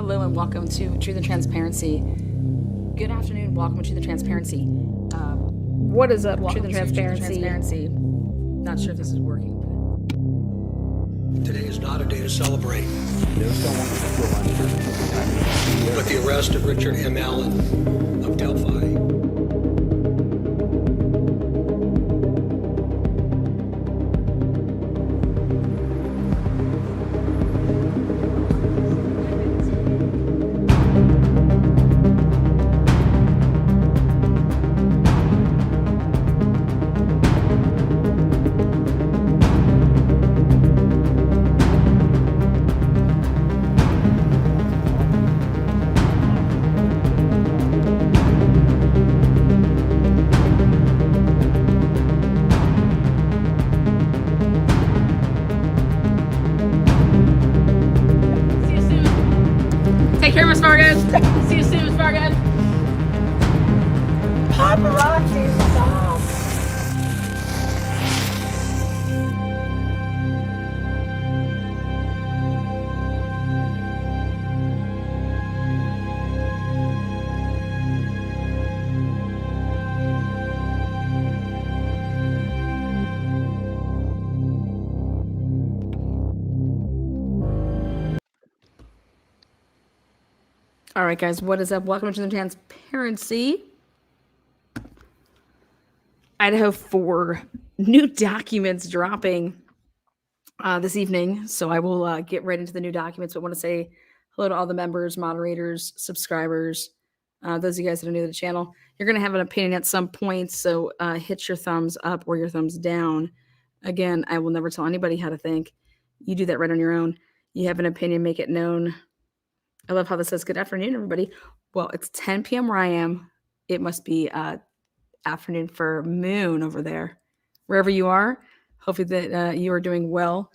Hello and welcome to Truth and Transparency. Good afternoon, welcome to the Transparency. What is up, Truth and Transparency? Not sure if this is working. Today is not a day to celebrate. There's someone still under With the arrest of Richard M. Allen of Delphi. Take care, Miss Morgan. See you soon, Miss Morgan. Paparazzi, stop. All right, guys, what is up? Welcome to the Transparency. Idaho4 new documents dropping this evening. So I will get right into the new documents, but want to say hello to all the members, moderators, subscribers, those of you guys that are new to the channel. You're going to have an opinion at some point, so hit your thumbs up or your thumbs down. Again, I will never tell anybody how to think. You do that right on your own. You have an opinion, make it known. I love how this says, good afternoon, everybody. Well, it's 10 p.m. where I am. It must be afternoon for Moon over there. Wherever you are, hopefully that you are doing well.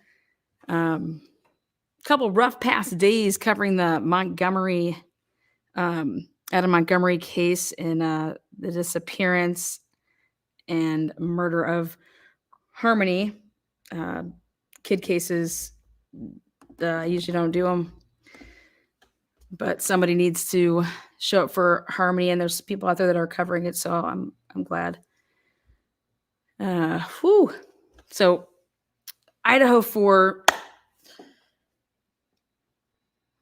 Couple rough past days covering the Montgomery, out of Montgomery case in the disappearance and murder of Harmony. Kid cases, I usually don't do them. But somebody needs to show up for Harmony, and there's people out there that are covering it, so I'm glad. So Idaho4,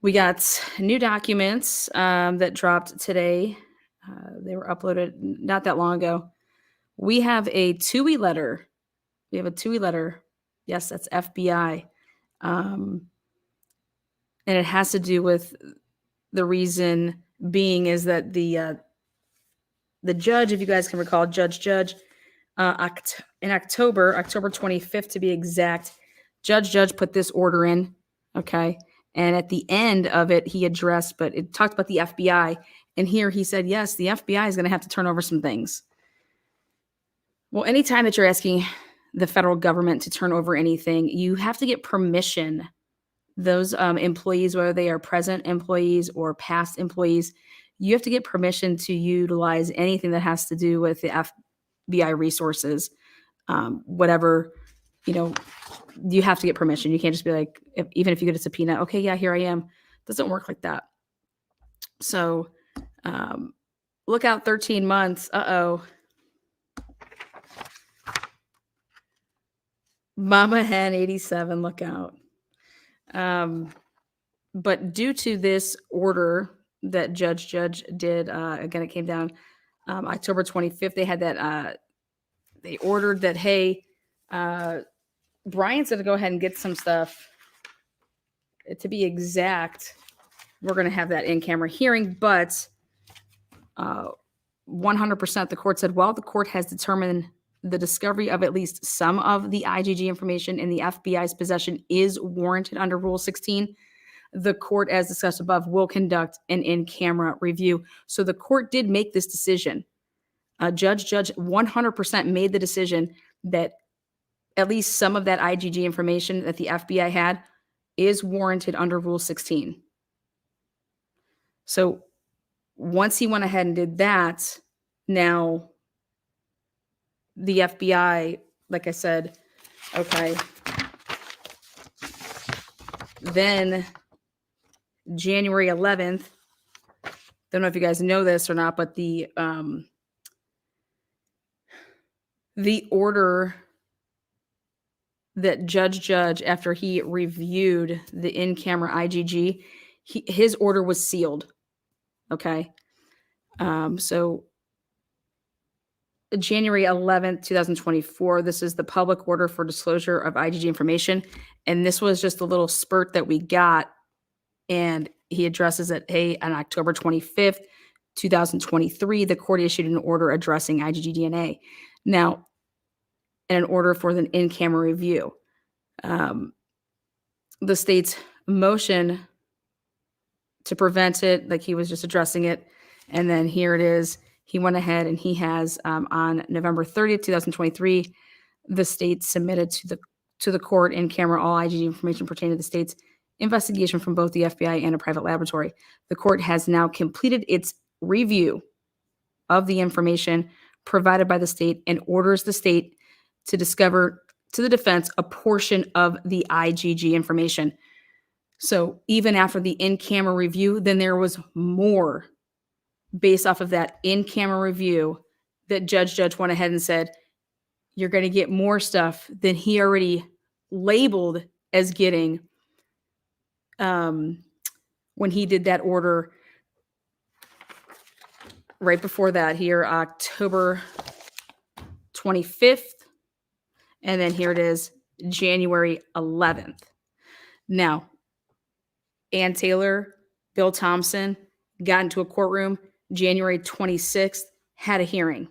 we got new documents that dropped today. They were uploaded not that long ago. We have a Touhy letter. Yes, that's FBI. And it has to do with the reason being is that the judge, if you guys can recall, Judge, in October 25th to be exact, Judge put this order in, okay? And at the end of it, he addressed, but it talked about the FBI. And here he said, yes, the FBI is going to have to turn over some things. Well, anytime that you're asking the federal government to turn over anything, you have to get permission. Those employees, whether they are present employees or past employees, you have to get permission to utilize anything that has to do with the FBI resources. Whatever, you have to get permission. You can't just be like, even if you get a subpoena, okay, yeah, here I am. It doesn't work like that. So look out 13 months. Uh-oh. Mama Hen 87, look out. But due to this order that Judge did, again, it came down October 25th. They had that, they ordered that, hey, Brian's going to go ahead and get some stuff. To be exact, we're going to have that in-camera hearing, but 100% the court said, well, the court has determined the discovery of at least some of the IGG information in the FBI's possession is warranted under Rule 16. The court, as discussed above, will conduct an in-camera review. So the court did make this decision. Judge 100% made the decision that at least some of that IGG information that the FBI had is warranted under Rule 16. So once he went ahead and did that, now the FBI, like I said, okay, then January 11th, don't know if you guys know this or not, but the order that Judge, after he reviewed the in-camera IGG, his order was sealed. Okay. So January 11th, 2024, this is the public order for disclosure of IGG information. And this was just a little spurt that we got. And he addresses it, hey, on October 25th, 2023, the court issued an order addressing IGG DNA. Now, and an order for an in-camera review. The state's motion to prevent it, like he was just addressing it. And then here it is. He went ahead and he has on November 30th, 2023, the state submitted to the court in camera all IGG information pertaining to the state's investigation from both the FBI and a private laboratory. The court has now completed its review of the information provided by the state and orders the state to discover to the defense a portion of the IGG information. So even after the in-camera review, then there was more based off of that in-camera review that Judge went ahead and said, you're going to get more stuff than he already labeled as getting when he did that order right before that here, October 25th. And then here it is, January 11th. Now, Ann Taylor, Bill Thompson got into a courtroom January 26th, had a hearing.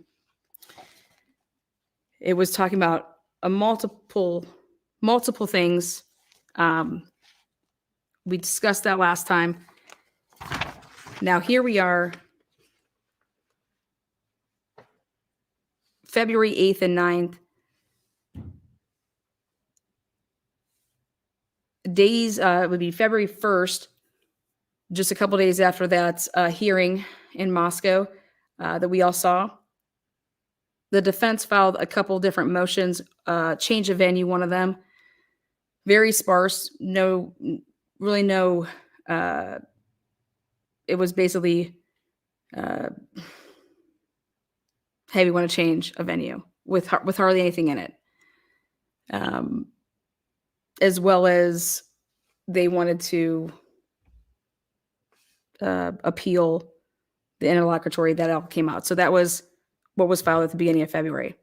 It was talking about a multiple things. We discussed that last time. Now here we are, February 8th and 9th. Days would be February 1st, just a couple days after that hearing in Moscow that we all saw. The defense filed a couple different motions, change of venue, one of them. Very sparse, no. It was basically, hey, we want to change a venue with hardly anything in it. As well as they wanted to appeal the interlocutory that all came out. So that was what was filed at the beginning of February.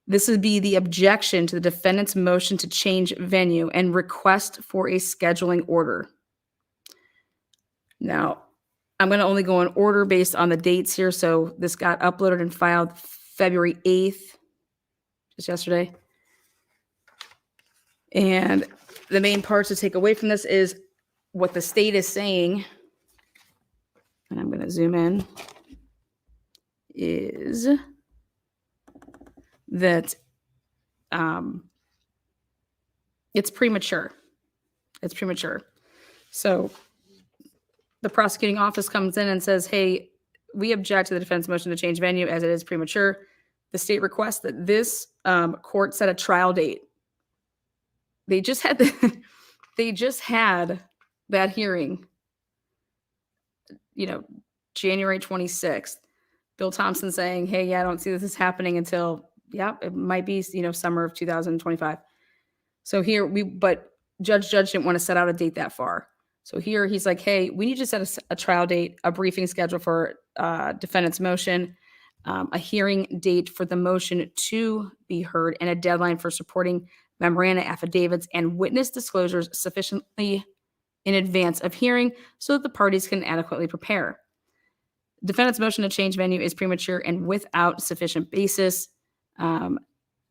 This would be the objection to the defendant's motion to change venue and request for a scheduling order. Now, I'm going to only go in order based on the dates here. So this got uploaded and filed February 8th, just yesterday. And the main parts to take away from this is what the state is saying, and I'm going to zoom in, is that it's premature. It's premature. So the prosecuting office comes in and says, hey, we object to the defense motion to change venue as it is premature. The state requests that this court set a trial date. They just had that hearing, January 26th. Bill Thompson saying, hey, yeah, I don't see this happening until, it might be, summer of 2025. So here but Judge didn't want to set out a date that far. So here he's like, hey, we need to set a trial date, a briefing schedule for defendant's motion, a hearing date for the motion to be heard, and a deadline for supporting memoranda, affidavits, and witness disclosures sufficiently in advance of hearing so that the parties can adequately prepare. Defendant's motion to change venue is premature and without sufficient basis.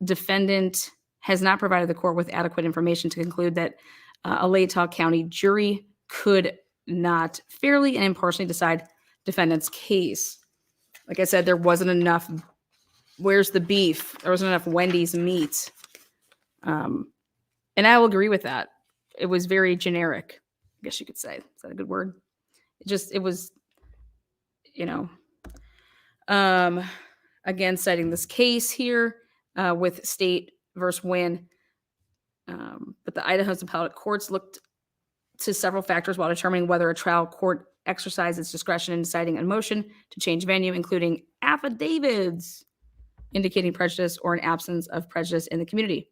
Defendant has not provided the court with adequate information to conclude that a Latah County jury could not fairly and impartially decide defendant's case. Like I said, there wasn't enough. Where's the beef? There wasn't enough Wendy's meat. And I will agree with that. It was very generic, I guess you could say. Is that a good word? It was, again, citing this case here with State versus Wynn. But the Idaho's appellate courts looked to several factors while determining whether a trial court exercised its discretion in deciding a motion to change venue, including affidavits indicating prejudice or an absence of prejudice in the community,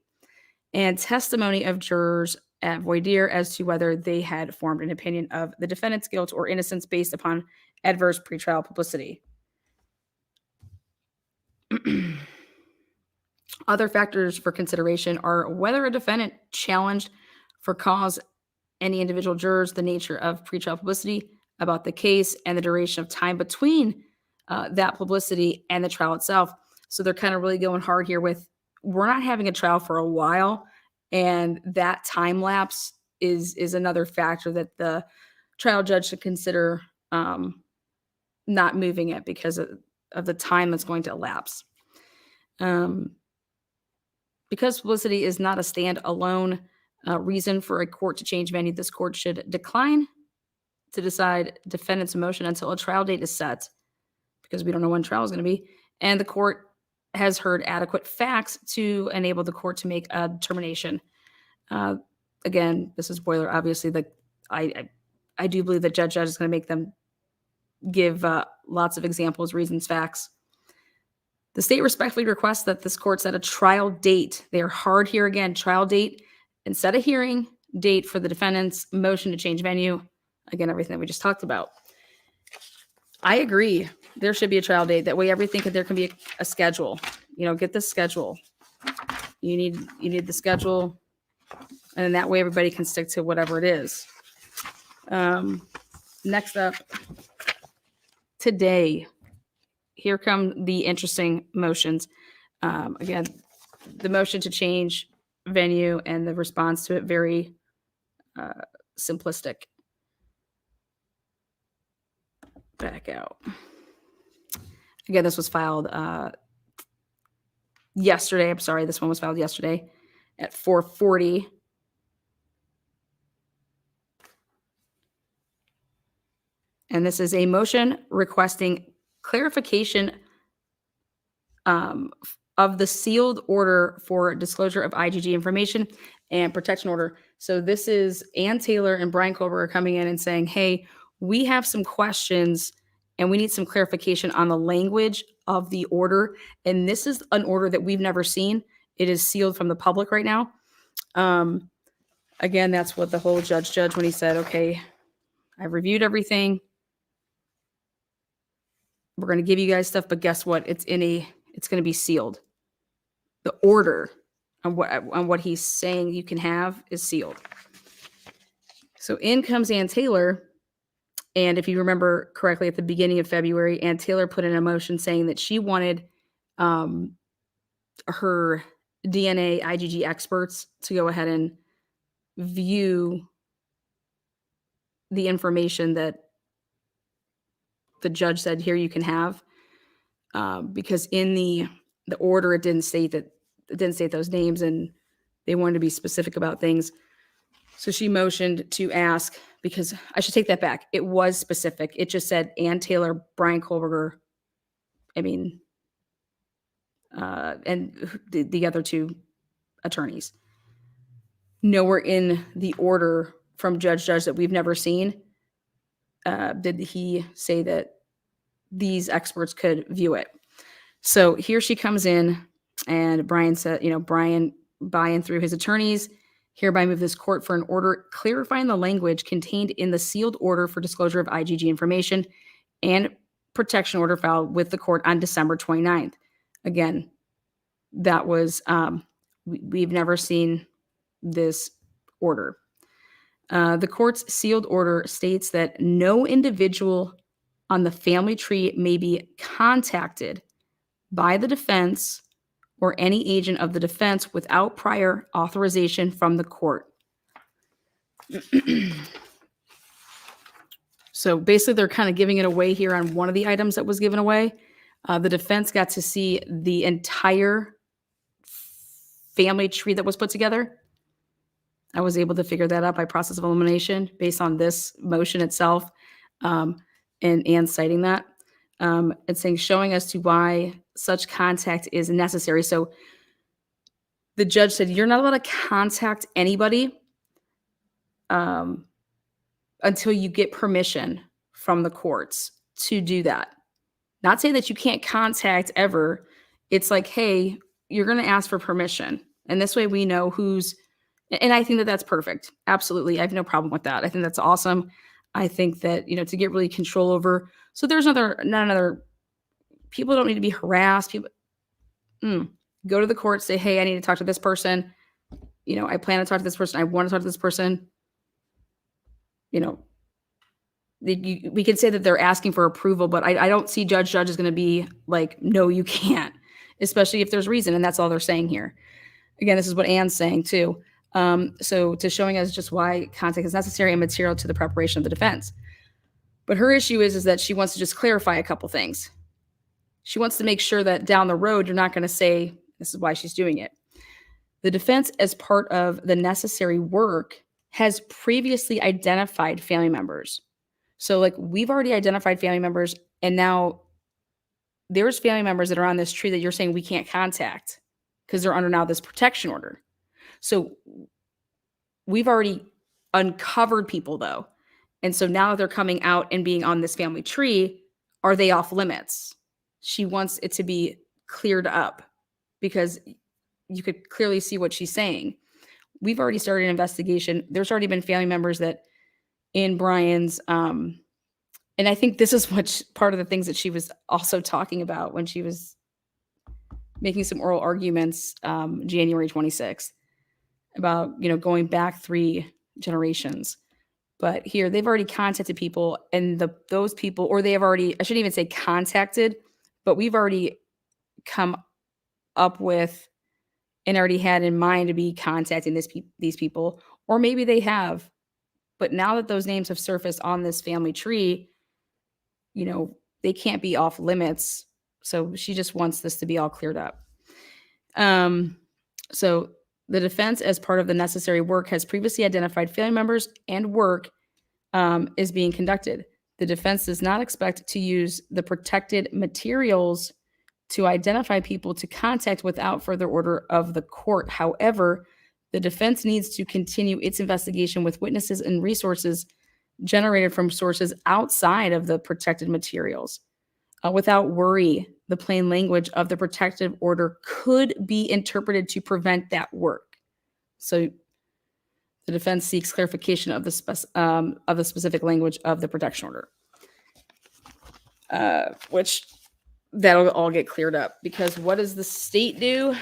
and testimony of jurors at voir dire as to whether they had formed an opinion of the defendant's guilt or innocence based upon adverse pretrial publicity. Other factors for consideration are whether a defendant challenged for cause any individual jurors, the nature of pretrial publicity about the case, and the duration of time between that publicity and the trial itself. So they're kind of really going hard here with, we're not having a trial for a while, and that time lapse is another factor that the trial judge should consider not moving it because of the time that's going to elapse. Because publicity is not a standalone reason for a court to change venue, this court should decline to decide defendant's motion until a trial date is set, because we don't know when trial is going to be, and the court has heard adequate facts to enable the court to make a determination. Again, this is boiler. Obviously, I do believe that judge is going to make them give lots of examples, reasons, facts. The state respectfully requests that this court set a trial date. They are hard here again, trial date, and set a hearing date for the defendant's motion to change venue. Again, everything that we just talked about. I agree. There should be a trial date. That way there can be a schedule. Get the schedule. You need the schedule, and then that way everybody can stick to whatever it is. Next up, today, here come the interesting motions. Again, the motion to change venue and the response to it, very simplistic. Back out. Again, this was filed yesterday. I'm sorry, this one was filed yesterday at 4:40. And this is a motion requesting clarification of the sealed order for disclosure of IGG information and protection order. So this is Ann Taylor and Brian Colbert are coming in and saying, hey, we have some questions and we need some clarification on the language of the order. And this is an order that we've never seen. It is sealed from the public right now. Again, that's what the whole judge when he said, okay, I've reviewed everything. We're going to give you guys stuff, but guess what? It's going to be sealed. The order on what he's saying you can have is sealed. So in comes Ann Taylor. And if you remember correctly, at the beginning of February, Ann Taylor put in a motion saying that she wanted her DNA IGG experts to go ahead and view the information that the judge said here you can have, because in the order it didn't state those names, and they wanted to be specific about things. So she motioned to ask, because I should take that back. It was specific. It just said Ann Taylor, Brian Kohlberger, and the other two attorneys. Nowhere in the order from judge that we've never seen did he say that these experts could view it. So here she comes in, and Brian said, Brian, by and through his attorneys, hereby move this court for an order clarifying the language contained in the sealed order for disclosure of IGG information and protection order filed with the court on December 29th. Again, that was, we've never seen this order. The court's sealed order states that no individual on the family tree may be contacted by the defense or any agent of the defense without prior authorization from the court. So basically, they're kind of giving it away here on one of the items that was given away. The defense got to see the entire family tree that was put together. I was able to figure that out by process of elimination based on this motion itself, and citing that. It's saying, showing as to why such contact is necessary. So the judge said, you're not allowed to contact anybody until you get permission from the courts to do that. Not saying that you can't contact ever. It's like, hey, you're going to ask for permission. And this way we know who's, and I think that that's perfect. Absolutely. I have no problem with that. I think that's awesome. I think that, to get really control over. So there's not another, people don't need to be harassed. People go to the court, say, hey, I need to talk to this person. I plan to talk to this person. I want to talk to this person. We can say that they're asking for approval, but I don't see judge is going to be like, no, you can't, especially if there's reason. And that's all they're saying here. Again, this is what Anne's saying too. So to showing us just why contact is necessary and material to the preparation of the defense. But her issue is that she wants to just clarify a couple things. She wants to make sure that down the road, you're not going to say, this is why she's doing it. The defense, as part of the necessary work, has previously identified family members. So like we've already identified family members, and now there's family members that are on this tree that you're saying we can't contact because they're under now this protection order. So we've already uncovered people though. And so now that they're coming out and being on this family tree, are they off limits? She wants it to be cleared up because you could clearly see what she's saying. We've already started an investigation. There's already been family members that in Brian's, and I think this is what part of the things that she was also talking about when she was making some oral arguments January 26th about, going back 3 generations. But here they've already contacted people, and those people, or they have already, I shouldn't even say contacted, but we've already come up with and already had in mind to be contacting these people, or maybe they have. But now that those names have surfaced on this family tree, they can't be off limits. So she just wants this to be all cleared up. So the defense, as part of the necessary work, has previously identified family members, and work is being conducted. The defense does not expect to use the protected materials to identify people to contact without further order of the court. However, the defense needs to continue its investigation with witnesses and resources generated from sources outside of the protected materials. Without worry, the plain language of the protective order could be interpreted to prevent that work. So the defense seeks clarification of the specific language of the protection order, which that'll all get cleared up, because what does the state do?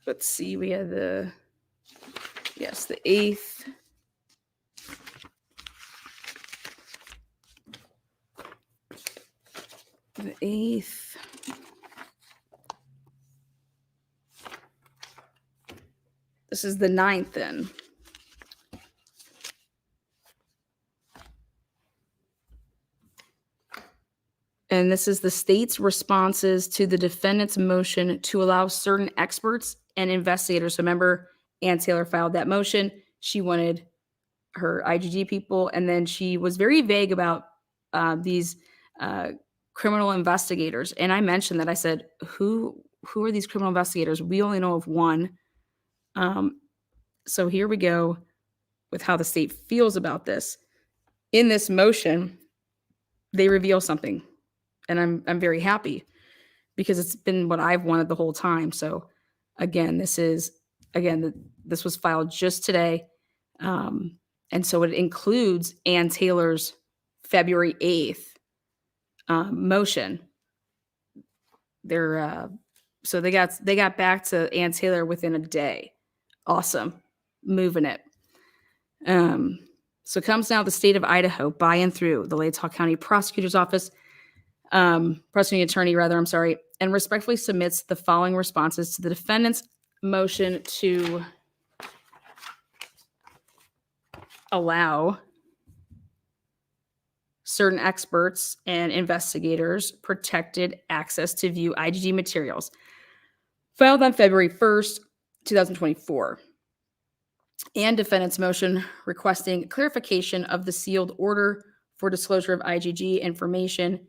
Let's see, we had the 8th. The 8th. This is the 9th then. And this is the state's responses to the defendant's motion to allow certain experts and investigators. So remember, Ann Taylor filed that motion. She wanted her IGG people, and then she was very vague about these criminal investigators. And I mentioned that. I said, who are these criminal investigators? We only know of one. So here we go with how the state feels about this. In this motion, they reveal something. And I'm very happy, because it's been what I've wanted the whole time. So again, this was filed just today. And so it includes Ann Taylor's February 8th motion. So they got back to Ann Taylor within a day. Awesome. Moving it. So comes now the state of Idaho by and through the Latah County Prosecutor's Office, prosecuting attorney rather, and respectfully submits the following responses to the defendant's motion to allow certain experts and investigators protected access to view IGG materials, filed on February 1st, 2024. And defendant's motion requesting clarification of the sealed order for disclosure of IGG information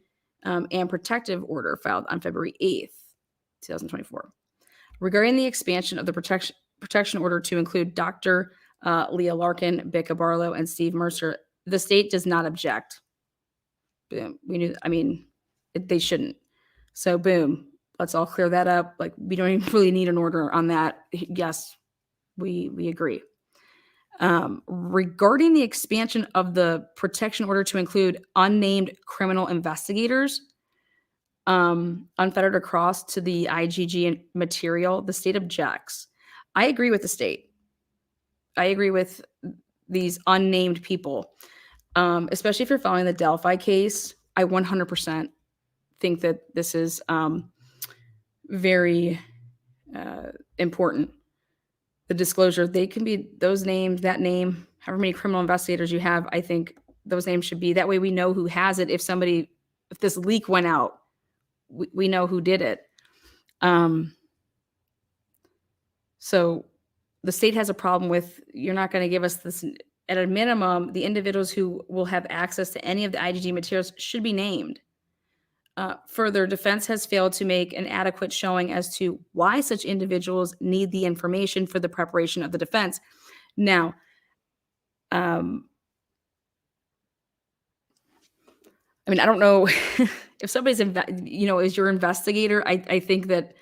and protective order filed on February 8th, 2024. Regarding the expansion of the protection order to include Dr. Leah Larkin, Becca Barlow, and Steve Mercer. The state does not object. Boom. We knew, I mean, they shouldn't. So boom, let's all clear that up. Like, we don't even really need an order on that. Yes, we agree. Regarding the expansion of the protection order to include unnamed criminal investigators, unfettered across to the IGG material, the state objects. I agree with the state. I agree with these unnamed people, especially if you're following the Delphi case. I 100% think that this is very important. The disclosure, they can be those names, that name, however many criminal investigators you have. I think those names should be, that way we know who has it. If this leak went out, we know who did it. So the state has a problem with, you're not going to give us this. At a minimum, the individuals who will have access to any of the IGG materials should be named. Further, defense has failed to make an adequate showing as to why such individuals need the information for the preparation of the defense. Now, I mean, I don't know if somebody's, is your investigator. I think that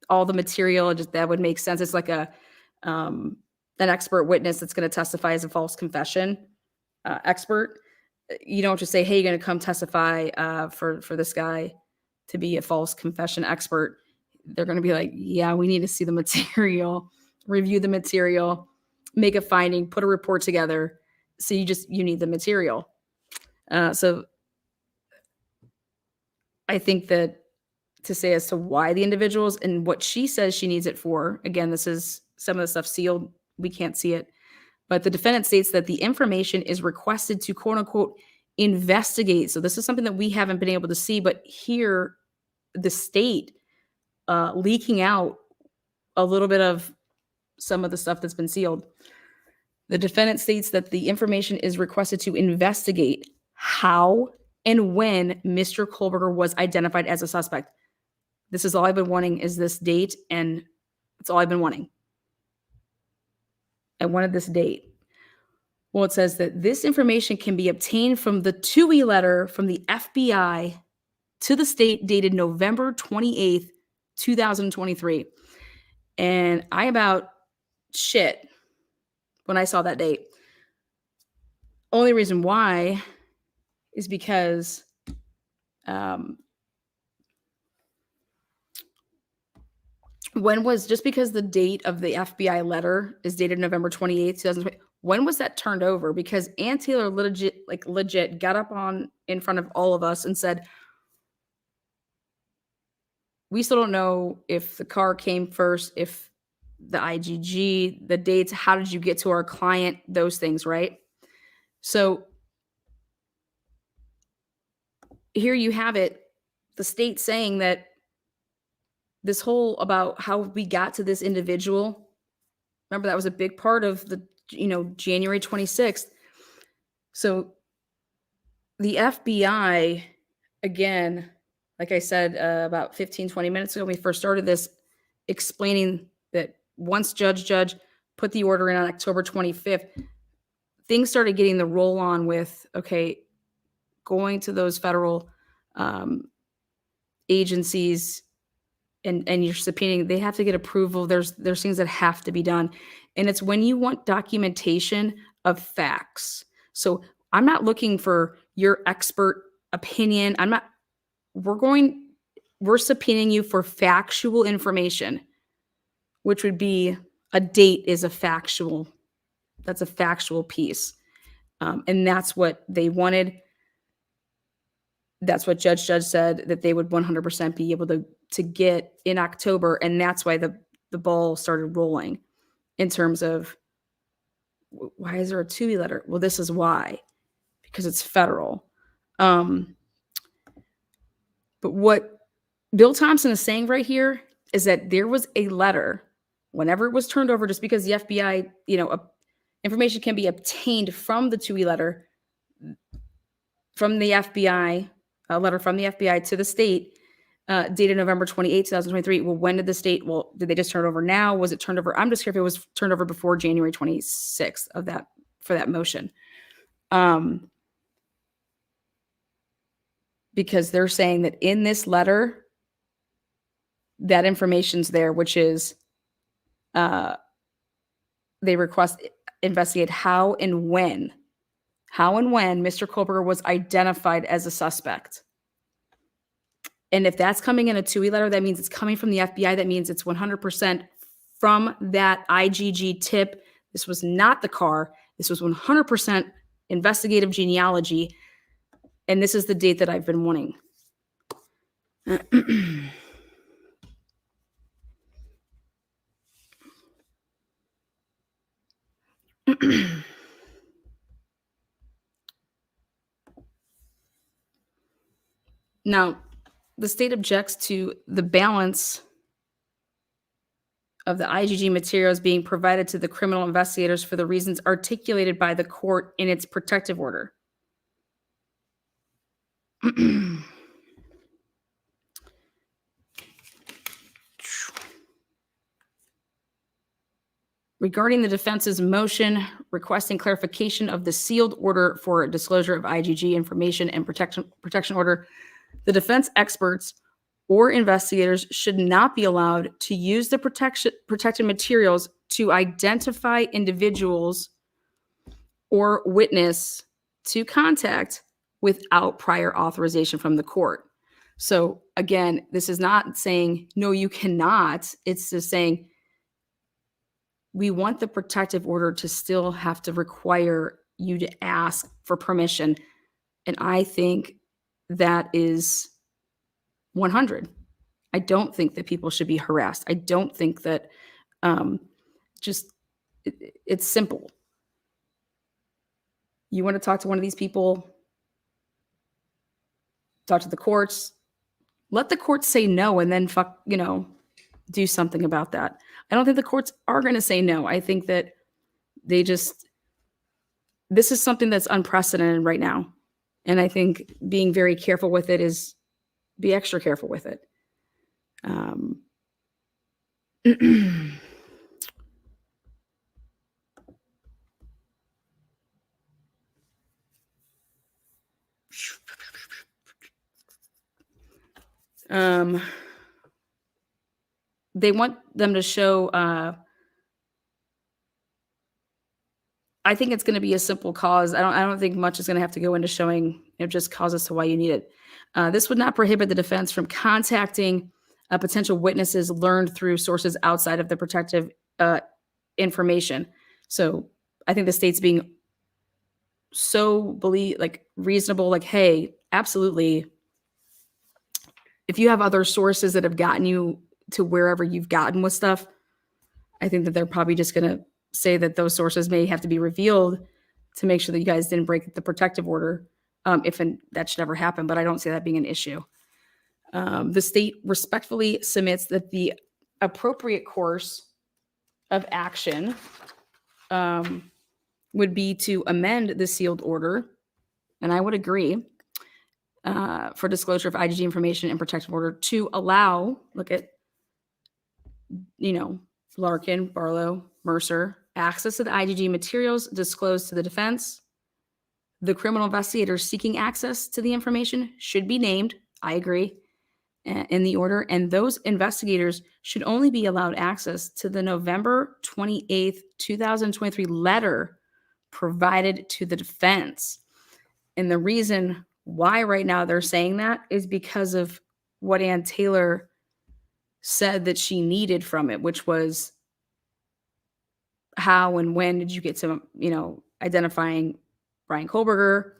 all the material, that would make sense. It's like an expert witness that's going to testify as a false confession expert. You don't just say, hey, you're going to come testify for this guy to be a false confession expert. They're going to be like, yeah, we need to see the material, review the material, make a finding, put a report together. So you need the material. So I think that to say as to why the individuals and what she says she needs it for, again, this is some of the stuff sealed. We can't see it. But the defendant states that the information is requested to, quote unquote, investigate. So this is something that we haven't been able to see, but here the state leaking out a little bit of some of the stuff that's been sealed. The defendant states that the information is requested to investigate how and when Mr. Kohlberger was identified as a suspect. This is all I've been wanting, is this date, and it's all I've been wanting. I wanted this date. Well, it says that this information can be obtained from the Touhy letter from the FBI to the state dated November 28th, 2023. And I about shit when I saw that date. Only reason why is because just because the date of the FBI letter is dated November 28th, 2020, when was that turned over? Because Ann Taylor legit got up in front of all of us and said, we still don't know if the car came first, if the IGG, the dates, how did you get to our client, those things, right? So here you have it, the state saying that this whole about how we got to this individual, remember that was a big part of the, January 26th. So the FBI, again, like I said, about 15, 20 minutes ago, when we first started this, explaining that once Judge put the order in on October 25th, things started getting the roll on with, okay, going to those federal agencies and you're subpoenaing, they have to get approval. There's things that have to be done. And it's when you want documentation of facts. So I'm not looking for your expert opinion. We're subpoenaing you for factual information, which would be a date is a factual, that's a factual piece. And that's what they wanted. That's what Judge said that they would 100% be able to get in October. And that's why the ball started rolling in terms of, why is there a Touhy letter? Well, this is why, because it's federal. But what Bill Thompson is saying right here is that there was a letter whenever it was turned over, just because the FBI, information can be obtained from the Touhy letter from the FBI, a letter from the FBI to the state. dated November 28th, 2023. Well, when did the state, well, did they just turn it over now? Was it turned over? I'm just curious if it was turned over before January 26th of that, for that motion. Because they're saying that in this letter, that information's there, which is they request investigate how and when Mr. Kohlberger was identified as a suspect. And if that's coming in a Touhy letter, that means it's coming from the FBI. That means it's 100% from that IGG tip. This was not the car. This was 100% investigative genealogy. And this is the date that I've been wanting. Now, the state objects to the balance of the IGG materials being provided to the criminal investigators for the reasons articulated by the court in its protective order. Regarding the defense's motion requesting clarification of the sealed order for disclosure of IGG information and protection order, the defense experts or investigators should not be allowed to use the protected materials to identify individuals or witness to contact without prior authorization from the court. So again, this is not saying, no, you cannot. It's just saying, we want the protective order to still have to require you to ask for permission. And I think that is 100. I don't think that people should be harassed. I don't think that it's simple. You want to talk to one of these people, talk to the courts, let the courts say no, and then do something about that. I don't think the courts are going to say no. I think that this is something that's unprecedented right now. And I think being very careful with it is be extra careful with it. They want them to show, I think it's going to be a simple cause. I don't think much is going to have to go into showing just cause as to why you need it. This would not prohibit the defense from contacting potential witnesses learned through sources outside of the protective information. So I think the state's being so reasonable, hey, absolutely. If you have other sources that have gotten you to wherever you've gotten with stuff, I think that they're probably just going to say that those sources may have to be revealed to make sure that you guys didn't break the protective order, if that should ever happen. But I don't see that being an issue. The state respectfully submits that the appropriate course of action would be to amend the sealed order, and I would agree, for disclosure of IGG information and protective order to allow, Larkin, Barlow, Mercer, access to the IGG materials disclosed to the defense. The criminal investigators seeking access to the information should be named, I agree, in the order, and those investigators should only be allowed access to the November 28th, 2023 letter provided to the defense. And the reason why right now they're saying that is because of what Ann Taylor said that she needed from it, which was how and when did you get to, identifying Brian Kohlberger?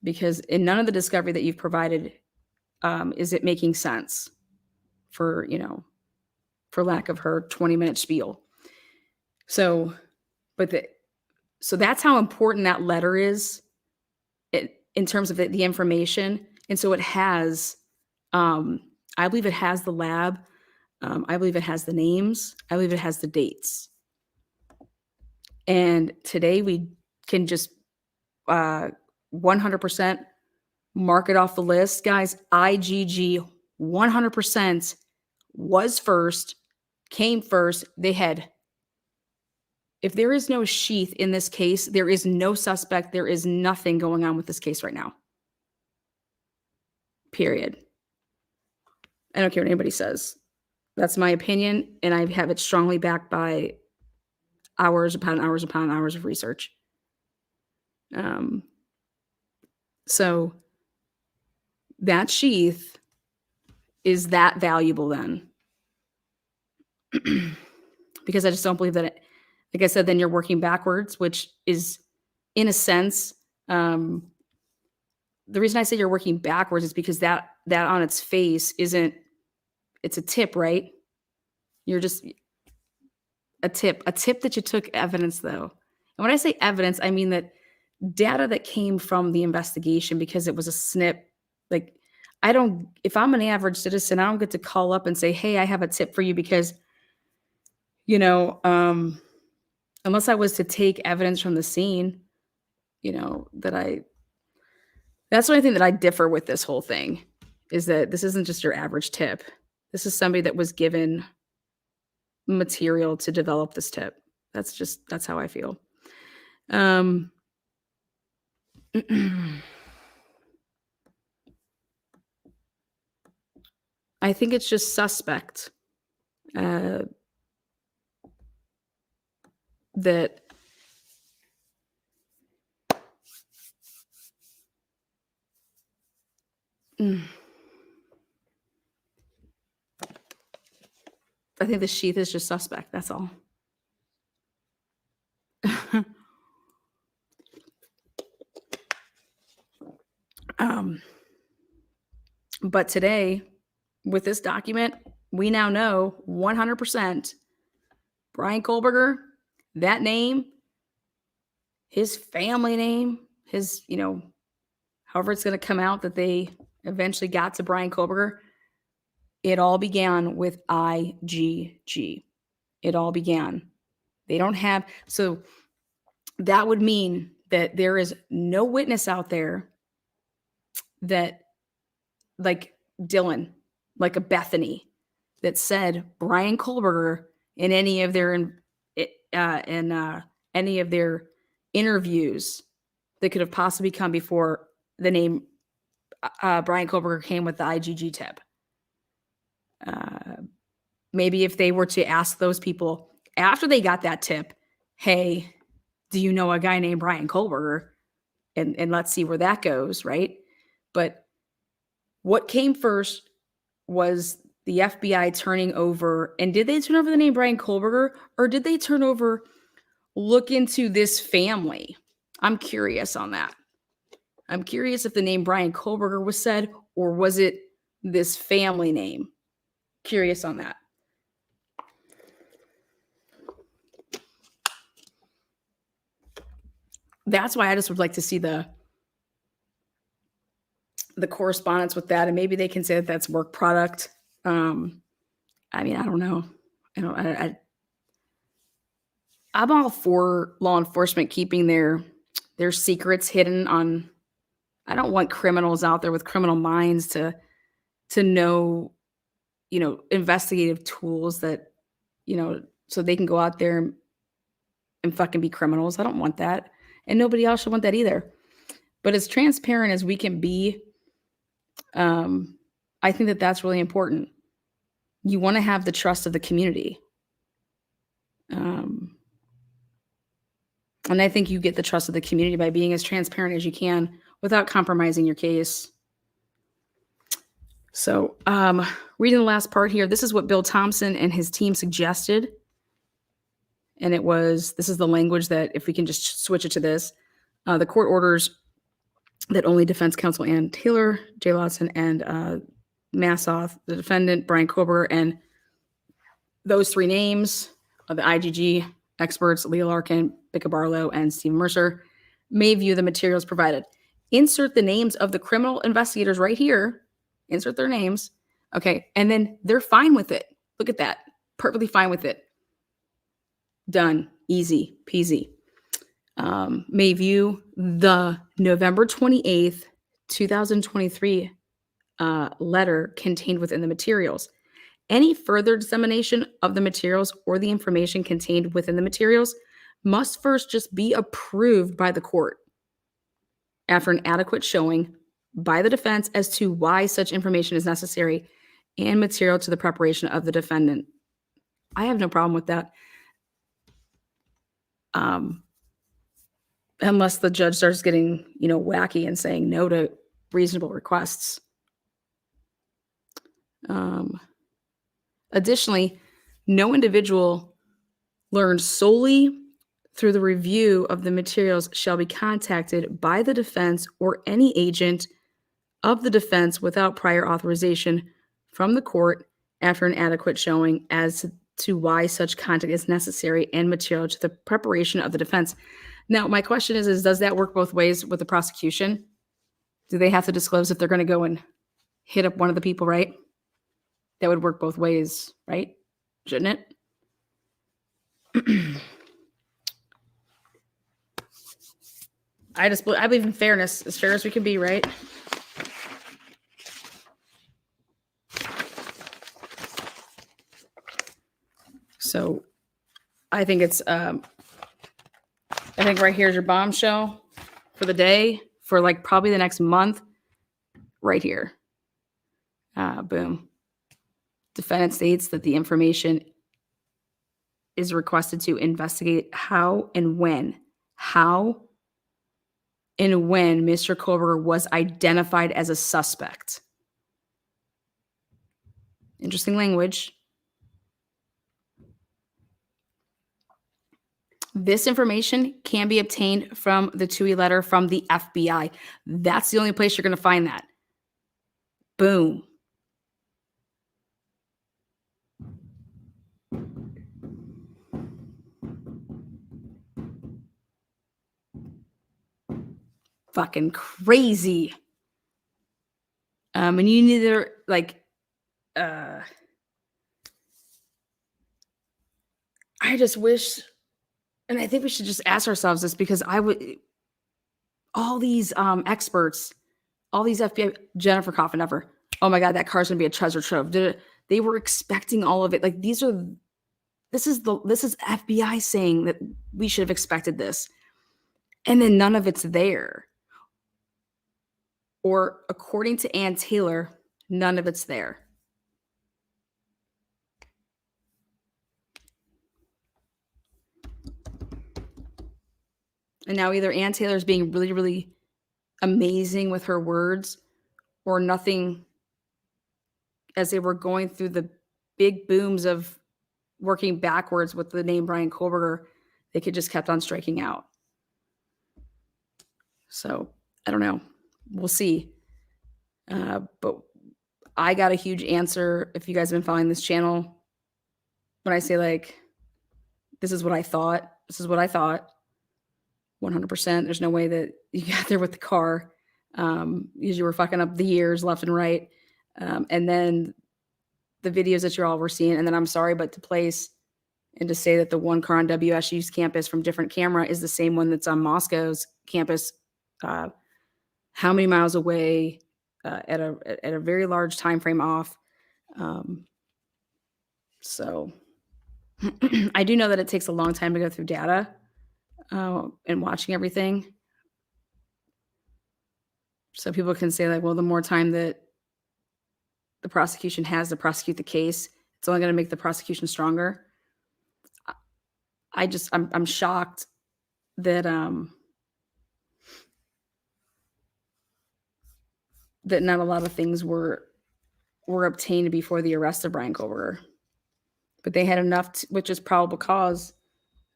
Because in none of the discovery that you've provided is it making sense for lack of her 20-minute spiel. So that's how important that letter is in terms of the information. And so it has, I believe it has the lab. I believe it has the names. I believe it has the dates. And today we can just 100% mark it off the list. Guys, IGG 100% was first, came first. If there is no sheath in this case, there is no suspect. There is nothing going on with this case right now. Period. I don't care what anybody says. That's my opinion, and I have it strongly backed by hours upon hours upon hours of research. So that sheath is that valuable then. Because I just don't believe that it, like I said, then you're working backwards, which is, in a sense, the reason I say you're working backwards is because that on its face isn't, it's a tip, right? You're just a tip that you took evidence though. And when I say evidence, I mean that data that came from the investigation, because it was a snip. Like, if I'm an average citizen, I don't get to call up and say, hey, I have a tip for you because, unless I was to take evidence from the scene, that's the only thing that I differ with this whole thing, is that this isn't just your average tip. This is somebody that was given material to develop this tip. That's how I feel. I think it's just suspect that I think the sheath is just suspect. That's all. But today, with this document, we now know 100% Brian Kohlberger, that name, his family name, his, however it's going to come out that they eventually got to Brian Kohlberger, it all began with IGG. It all began. They don't have, so that would mean that there is no witness out there that, like Dylan, like a Bethany, that said Brian Kohlberger in any of their any of their interviews that could have possibly come before the name Brian Kohlberger came with the IGG tip. Maybe if they were to ask those people after they got that tip, hey, do you know a guy named Brian Kohlberger? And let's see where that goes, right? But what came first was the FBI turning over, and did they turn over the name Brian Kohlberger, or did they turn over, look into this family? I'm curious on that. I'm curious if the name Brian Kohlberger was said, or was it this family name? Curious on that. That's why I just would like to see the correspondence with that, and maybe they can say that that's work product. I don't know. I'm all for law enforcement keeping their secrets hidden on. I don't want criminals out there with criminal minds to know, investigative tools that, so they can go out there and fucking be criminals. I don't want that. And nobody else should want that either. But as transparent as we can be, I think that that's really important. You want to have the trust of the community. And I think you get the trust of the community by being as transparent as you can without compromising your case. So reading the last part here, this is what Bill Thompson and his team suggested. And this is the language that, if we can just switch it to this, the court orders that only defense counsel Ann Taylor, Jay Lawson, and Massoff, the defendant, Brian Kohlberger, and those three names of the IGG experts, Leah Larkin, Becca Barlow, and Stephen Mercer, may view the materials provided. Insert the names of the criminal investigators right here. Insert their names. Okay. And then they're fine with it. Look at that. Perfectly fine with it. Done. Easy peasy. May view the November 28th, 2023 letter contained within the materials. Any further dissemination of the materials or the information contained within the materials must first just be approved by the court after an adequate showing by the defense as to why such information is necessary and material to the preparation of the defendant. I have no problem with that. Unless the judge starts getting, wacky and saying no to reasonable requests. Additionally, no individual learned solely through the review of the materials shall be contacted by the defense or any agent of the defense without prior authorization from the court after an adequate showing as to why such contact is necessary and material to the preparation of the defense. Now, my question is does that work both ways with the prosecution? Do they have to disclose if they're going to go and hit up one of the people, right? That would work both ways, right? Shouldn't it? I believe in fairness, as fair as we can be, right? So I think it's, I think right here's your bombshell for the day for like probably the next month. Right here. Boom. Defendant states that the information is requested to investigate how and when Mr. Koberger was identified as a suspect. Interesting language. This information can be obtained from the Touhy letter from the FBI. That's the only place you're going to find that. Boom. Fucking crazy. And you neither I just wish, and I think we should just ask ourselves this because all these experts, all these FBI, Jennifer Coffin, never. Oh my God, that car's gonna be a treasure trove. They were expecting all of it. Like this is FBI saying that we should have expected this. And then none of it's there. Or according to Ann Taylor, none of it's there. And now either Ann Taylor is being really, really amazing with her words or nothing, as they were going through the big booms of working backwards with the name Brian Koberger, they could just kept on striking out. So I don't know. We'll see. But I got a huge answer. If you guys have been following this channel, when I say this is what I thought, 100%. There's no way that you got there with the car because you were fucking up the years left and right. And then the videos that you all were seeing. And then I'm sorry, but to place and to say that the one car on WSU's campus from different camera is the same one that's on Moscow's campus, how many miles away, at a very large time frame off. So I do know that it takes a long time to go through data and watching everything. So people can say well, the more time that the prosecution has to prosecute the case, it's only going to make the prosecution stronger. I'm shocked that that not a lot of things were obtained before the arrest of Brian Koberger. But they had enough, which is probable cause,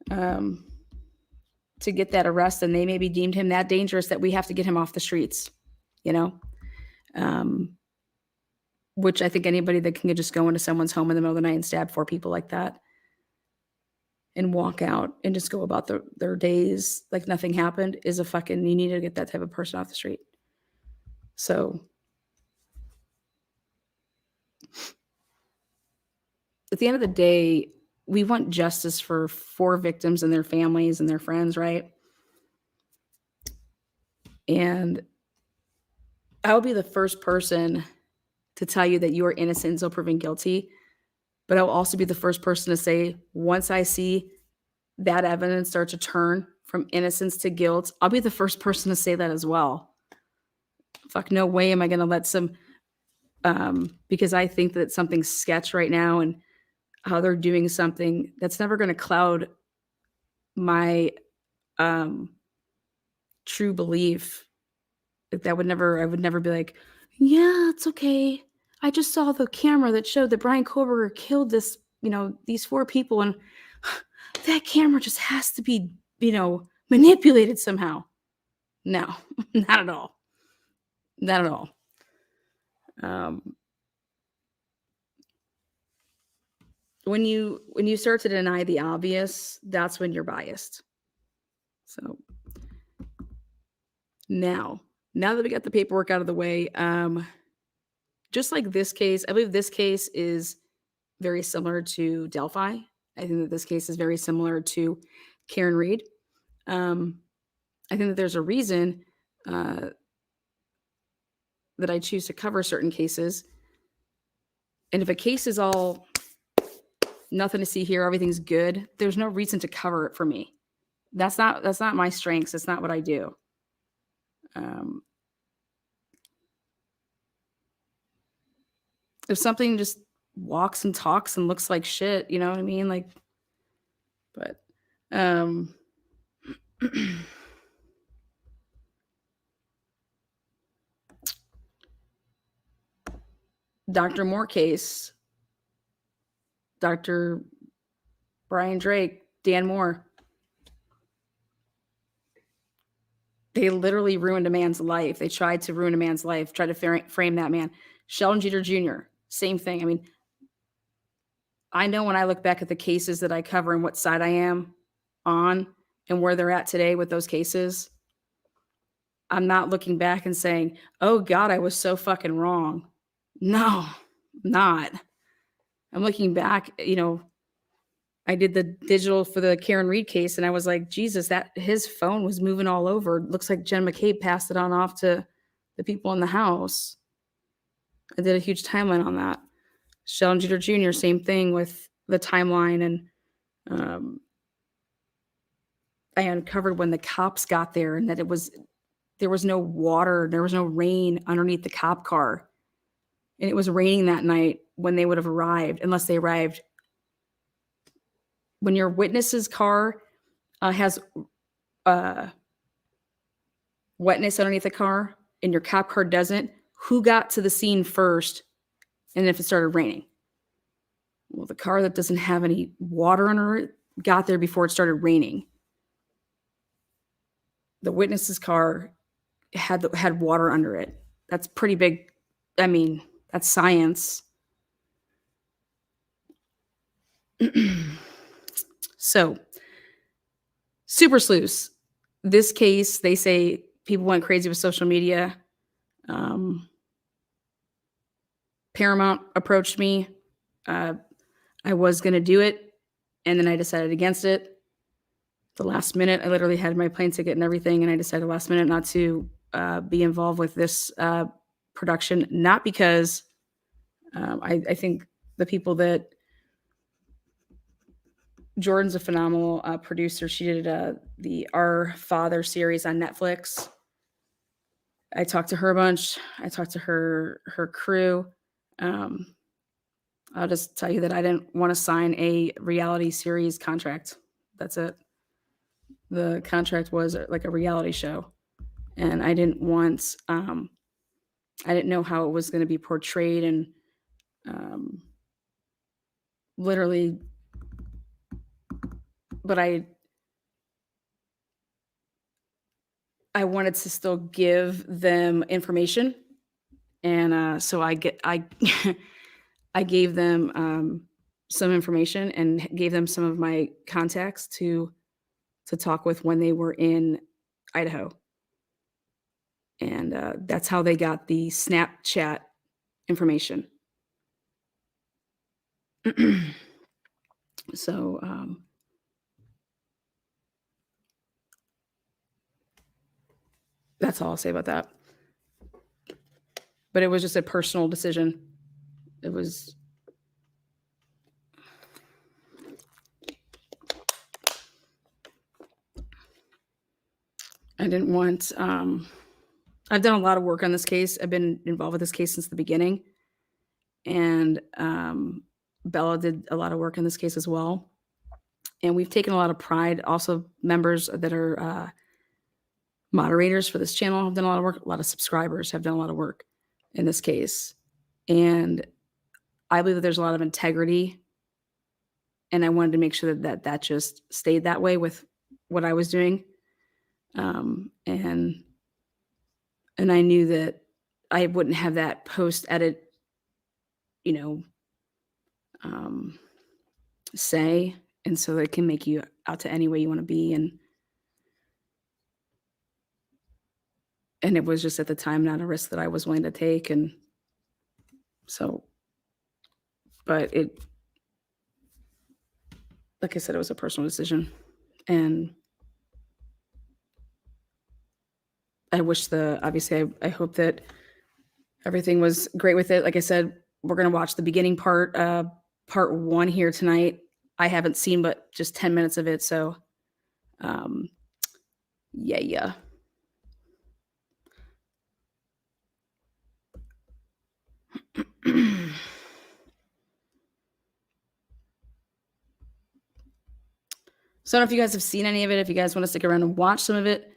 to get that arrest, and they maybe deemed him that dangerous that we have to get him off the streets, which I think anybody that can just go into someone's home in the middle of the night and stab 4 people like that and walk out and just go about their days like nothing happened is you need to get that type of person off the street. So at the end of the day, we want justice for 4 victims and their families and their friends, right? And I'll be the first person to tell you that you are innocent until proven guilty. But I'll also be the first person to say, once I see that evidence start to turn from innocence to guilt, I'll be the first person to say that as well. Fuck, no way am I going to let some, because I think that something's sketch right now and how they're doing something that's never going to cloud my true belief. I would never be like, yeah, it's okay. I just saw the camera that showed that Brian Koberger killed these 4 people, and that camera just has to be, manipulated somehow. No, not at all. Not at all. When you start to deny the obvious, that's when you're biased. So now that we got the paperwork out of the way, just like this case, I believe this case is very similar to Delphi. I think that this case is very similar to Karen Reed. I think that there's a reason that I choose to cover certain cases. And if a case is all nothing to see here, everything's good, there's no reason to cover it for me. That's not my strengths. It's not what I do. If something just walks and talks and looks like shit, you know what I mean? Like, but Dr. Moore case, Dr. Brian Drake, Dan Moore, they literally ruined a man's life. They tried to ruin a man's life, tried to frame that man. Sheldon Jeter Jr., same thing. I mean, I know when I look back at the cases that I cover and what side I am on and where they're at today with those cases, I'm not looking back and saying, oh God, I was so fucking wrong. No, not. I'm looking back, I did the digital for the Karen Reed case, and I was like, Jesus, that his phone was moving all over. Looks like Jen McCabe passed it on off to the people in the house. I did a huge timeline on that. Sheldon Jeter Jr., same thing with the timeline. And I uncovered when the cops got there and that there was no water, there was no rain underneath the cop car. And it was raining that night when they would have arrived, unless they arrived. When your witness's car has wetness underneath the car and your cop car doesn't, who got to the scene first and if it started raining? Well, the car that doesn't have any water under it got there before it started raining. The witness's car had water under it. That's pretty big. I mean, that's science. So, super sleuths. This case, they say people went crazy with social media. Paramount approached me. I was going to do it, and then I decided against it. The last minute, I literally had my plane ticket and everything, and I decided last minute not to be involved with this production. Not because I think the people that Jordan's a phenomenal producer. She did the Our Father series on Netflix. I talked to her a bunch. I talked to her crew. I'll just tell you that I didn't want to sign a reality series contract. That's it. The contract was like a reality show. And I didn't want, I didn't know how it was going to be portrayed. And literally, but I wanted to still give them information. And so I gave them some information and gave them some of my contacts to talk with when they were in Idaho. And that's how they got the Snapchat information. So that's all I'll say about that. But it was just a personal decision. It was. I didn't want. I've done a lot of work on this case. I've been involved with this case since the beginning, and Bella did a lot of work in this case as well. And we've taken a lot of pride. Also, members that are moderators for this channel have done a lot of work. A lot of subscribers have done a lot of work in this case, and I believe that there's a lot of integrity. And I wanted to make sure that just stayed that way with what I was doing, and I knew that I wouldn't have that post edit, say, and so it can make you out to any way you want to be, and it was just at the time not a risk that I was willing to take, and so, but it, like I said, it was a personal decision, and I wish obviously I hope that everything was great with it. Like I said, we're going to watch the beginning part 1 here tonight. I haven't seen but just 10 minutes of it. So, yeah. So I don't know if you guys have seen any of it. If you guys want to stick around and watch some of it,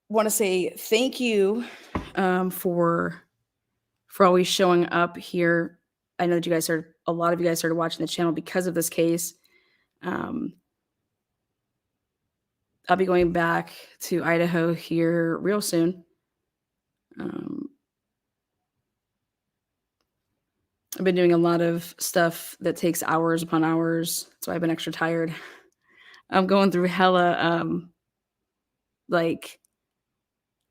want to say thank you for always showing up here. I know that a lot of you guys started watching the channel because of this case. I'll be going back to Idaho here real soon. I've been doing a lot of stuff that takes hours upon hours, so I've been extra tired. I'm going through hella, like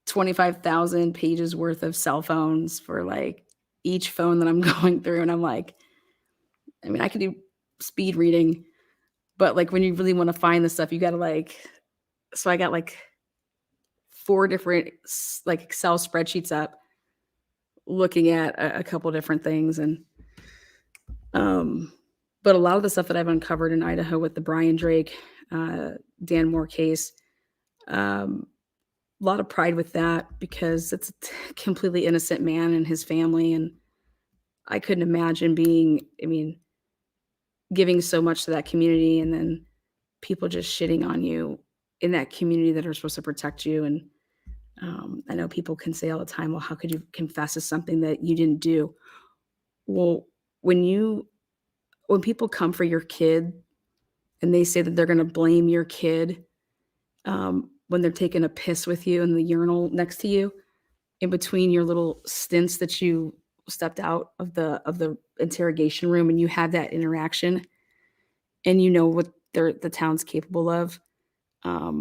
25,000 pages worth of cell phones for like each phone that I'm going through, and I'm like, I mean, I could do speed reading, but like when you really want to find the stuff, you got to so I got like 4 different like Excel spreadsheets up, looking at a couple different things, and but a lot of the stuff that I've uncovered in Idaho with the Brian Drake, Dan Moore case, a lot of pride with that because it's a completely innocent man and his family, and I couldn't imagine giving so much to that community and then people just shitting on you in that community that are supposed to protect you. And I know people can say all the time, well, how could you confess to something that you didn't do? Well, when people come for your kid and they say that they're going to blame your kid when they're taking a piss with you in the urinal next to you, in between your little stints that you stepped out of the interrogation room, and you have that interaction, and you know what the town's capable of. I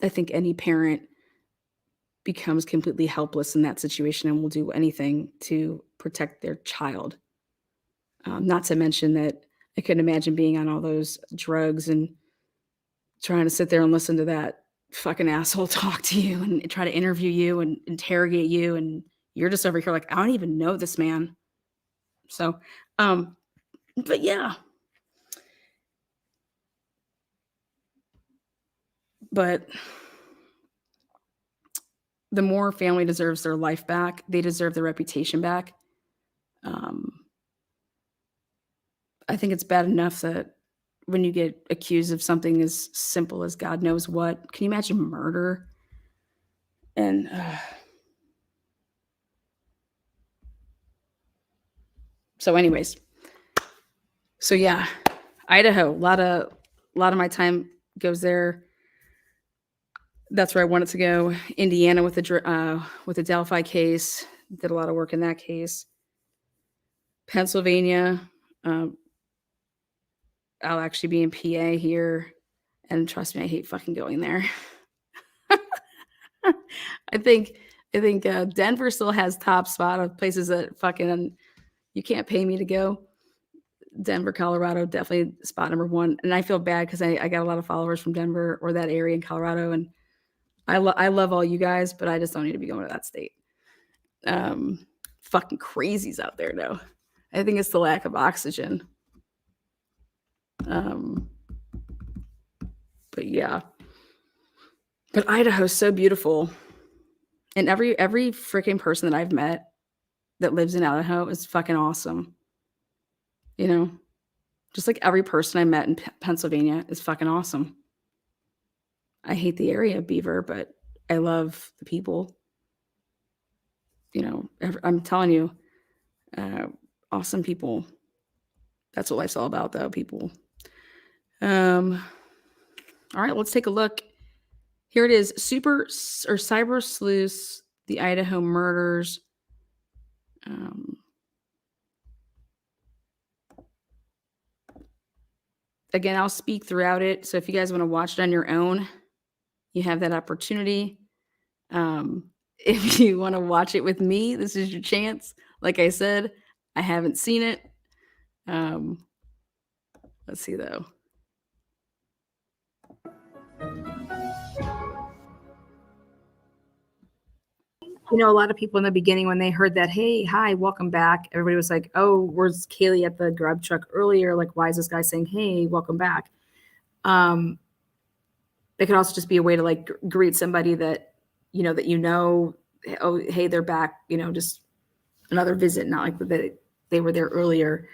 think any parent becomes completely helpless in that situation and will do anything to protect their child. Not to mention that I couldn't imagine being on all those drugs and trying to sit there and listen to that fucking asshole talk to you and try to interview you and interrogate you. And you're just over here like, I don't even know this man. So, but yeah. But the Moore family deserves their life back. They deserve their reputation back. I think it's bad enough that when you get accused of something as simple as God knows what, can you imagine murder? And so anyways, so yeah, Idaho, a lot of my time goes there. That's where I wanted to go. Indiana with the Delphi case, did a lot of work in that case. Pennsylvania, I'll actually be in PA here, and trust me, I hate fucking going there. I think Denver still has top spot of places that fucking you can't pay me to go. Denver, Colorado, definitely spot number 1. And I feel bad because I got a lot of followers from Denver or that area in Colorado, and I love all you guys, but I just don't need to be going to that state. fucking crazies out there though. I think it's the lack of oxygen. But yeah. But Idaho's so beautiful. And every freaking person that I've met that lives in Idaho is fucking awesome. You know, just like every person I met in Pennsylvania is fucking awesome. I hate the area of Beaver, but I love the people. You know, I'm telling you, awesome people. That's what life's all about, though, people. All right, let's take a look. Here it is, Cyber Sleuths, the Idaho murders. Again, I'll speak throughout it. So if you guys want to watch it on your own, you have that opportunity. If you want to watch it with me, this is your chance. Like I said, I haven't seen it. Let's see though. You know, a lot of people in the beginning, when they heard that, hey, hi, welcome back, everybody was like, oh, where's Kaylee at the grub truck earlier? Like, why is this guy saying, hey, welcome back? It could also just be a way to like greet somebody that, oh, hey, they're back, just another visit, not like that they were there earlier.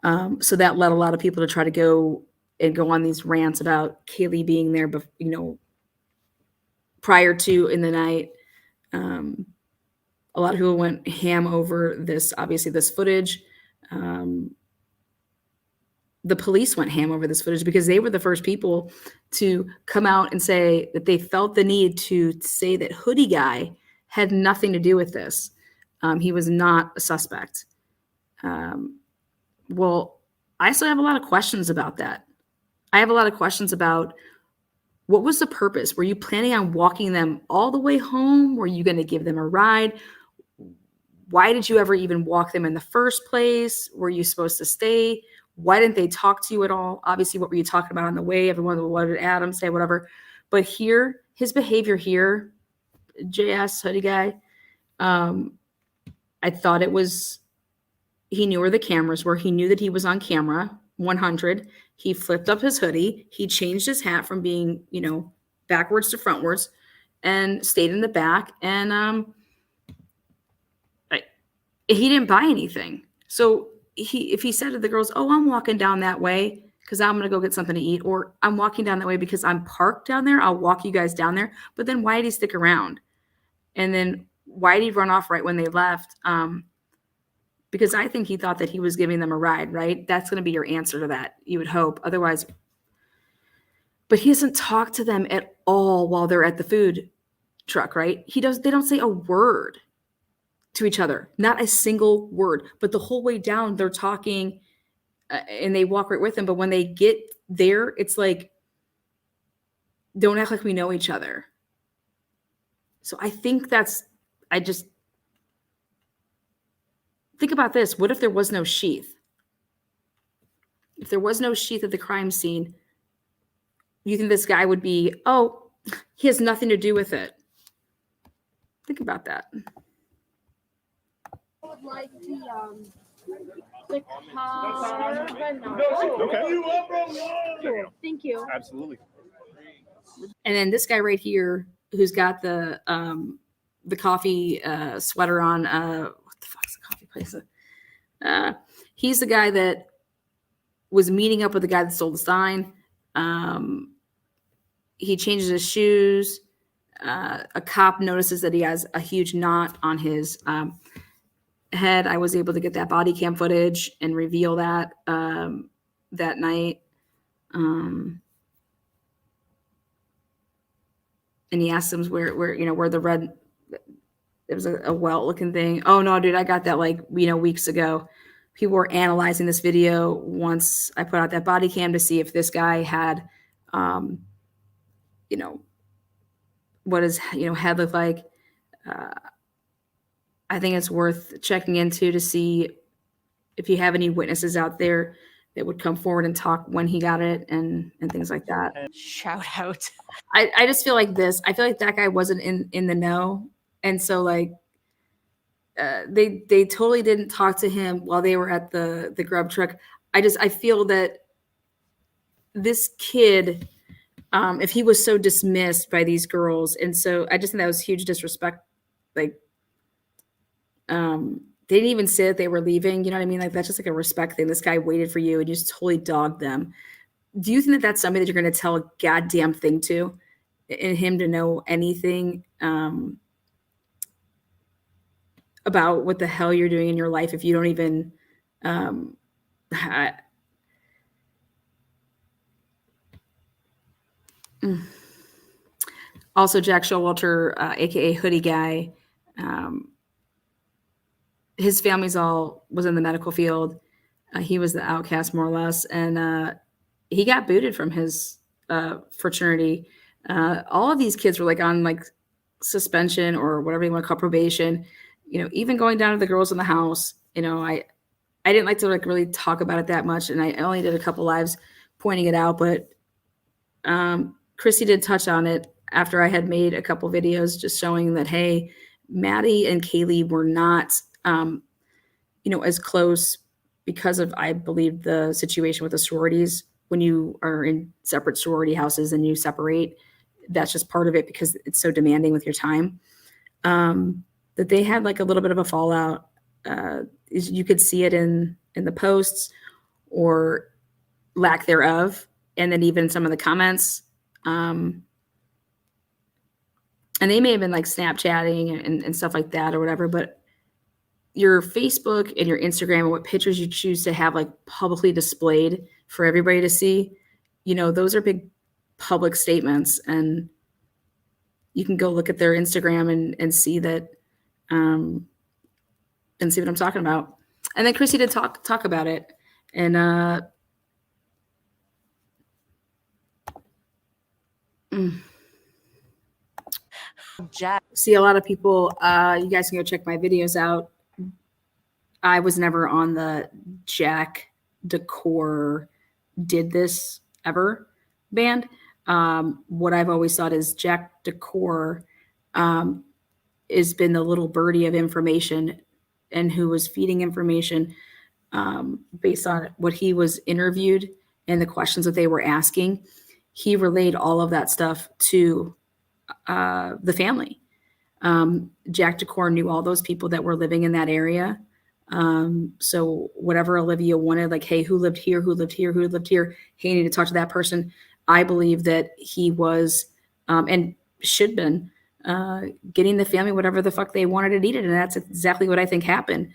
So that led a lot of people to try to go on these rants about Kaylee being there, prior to in the night. A lot of people went ham over this, obviously this footage. The police went ham over this footage because they were the first people to come out and say that they felt the need to say that Hoodie Guy had nothing to do with this. He was not a suspect. Well, I still have a lot of questions about that. I have a lot of questions about what was the purpose? Were you planning on walking them all the way home? Were you going to give them a ride? Why did you ever even walk them in the first place? Were you supposed to stay? Why didn't they talk to you at all? Obviously, what were you talking about on the way? Everyone, what did Adam say? Whatever. But here, his behavior here, JS Hoodie Guy, I thought it was, he knew where the cameras were. He knew that he was on camera, 100. He flipped up his hoodie. He changed his hat from being, backwards to frontwards and stayed in the back. And he didn't buy anything. So if he said to the girls, oh, I'm walking down that way because I'm going to go get something to eat, or I'm walking down that way because I'm parked down there, I'll walk you guys down there. But then why did he stick around? And then why did he run off right when they left? Because I think he thought that he was giving them a ride, right? That's going to be your answer to that, you would hope. Otherwise, but he doesn't talk to them at all while they're at the food truck, right? They don't say a word to each other, not a single word. But the whole way down, they're talking and they walk right with him. But when they get there, it's like, don't act like we know each other. So I think think about this. What if there was no sheath? If there was no sheath at the crime scene, you think this guy would be, oh, he has nothing to do with it. Think about that. I would like the carbonara. Okay. Cool. Thank you. Absolutely. And then this guy right here, who's got the coffee sweater on. What the fuck's the coffee place? He's the guy that was meeting up with the guy that stole the sign. He changes his shoes. A cop notices that he has a huge knot on his head. I was able to get that body cam footage and reveal that that night. And he asked him where the red, it was a welt looking thing. Oh no, dude, I got that weeks ago. People were analyzing this video once I put out that body cam to see if this guy had, what his head looked like. I think it's worth checking into to see if you have any witnesses out there that would come forward and talk when he got it and things like that. Shout out. I just feel like this. I feel like that guy wasn't in the know. And so they totally didn't talk to him while they were at the grub truck. I feel that this kid, if he was so dismissed by these girls, and so I just think that was huge disrespect. Like, they didn't even say that they were leaving. You know what I mean? Like, that's just like a respect thing. This guy waited for you and you just totally dogged them. Do you think that that's somebody that you're going to tell a goddamn thing to, and him to know anything about what the hell you're doing in your life if you don't even Also, Jack Showalter, aka Hoodie Guy, his family's all was in the medical field. He was the outcast, more or less, and he got booted from his fraternity. All of these kids were like on like suspension or whatever you want to call probation. You know, even going down to the girls in the house. You know, I didn't like to like really talk about it that much, and I only did a couple lives pointing it out. But Christy did touch on it after I had made a couple videos just showing that, hey, Maddie and Kaylee were not, you know, as close because of, I believe, the situation with the sororities. When you are in separate sorority houses and you separate, that's just part of it because it's so demanding with your time. That they had like a little bit of a fallout. You could see it in the posts or lack thereof, and then even some of the comments. And they may have been like Snapchatting and stuff like that or whatever, but your Facebook and your Instagram and what pictures you choose to have like publicly displayed for everybody to see, you know, those are big public statements, and you can go look at their Instagram and see that, and see what I'm talking about. And then Chrissy did talk about it, and Jack. see, a lot of people, you guys can go check my videos out. I was never on the Jack Decor did this ever band. What I've always thought is Jack Decor has been the little birdie of information, and who was feeding information based on what he was interviewed and the questions that they were asking. He relayed all of that stuff to the family. Jack Decor knew all those people that were living in that area. So whatever Olivia wanted, like, hey, who lived here, who lived here, who lived here? Hey, you need to talk to that person. I believe that he was, and should been, getting the family whatever the fuck they wanted and needed. And that's exactly what I think happened.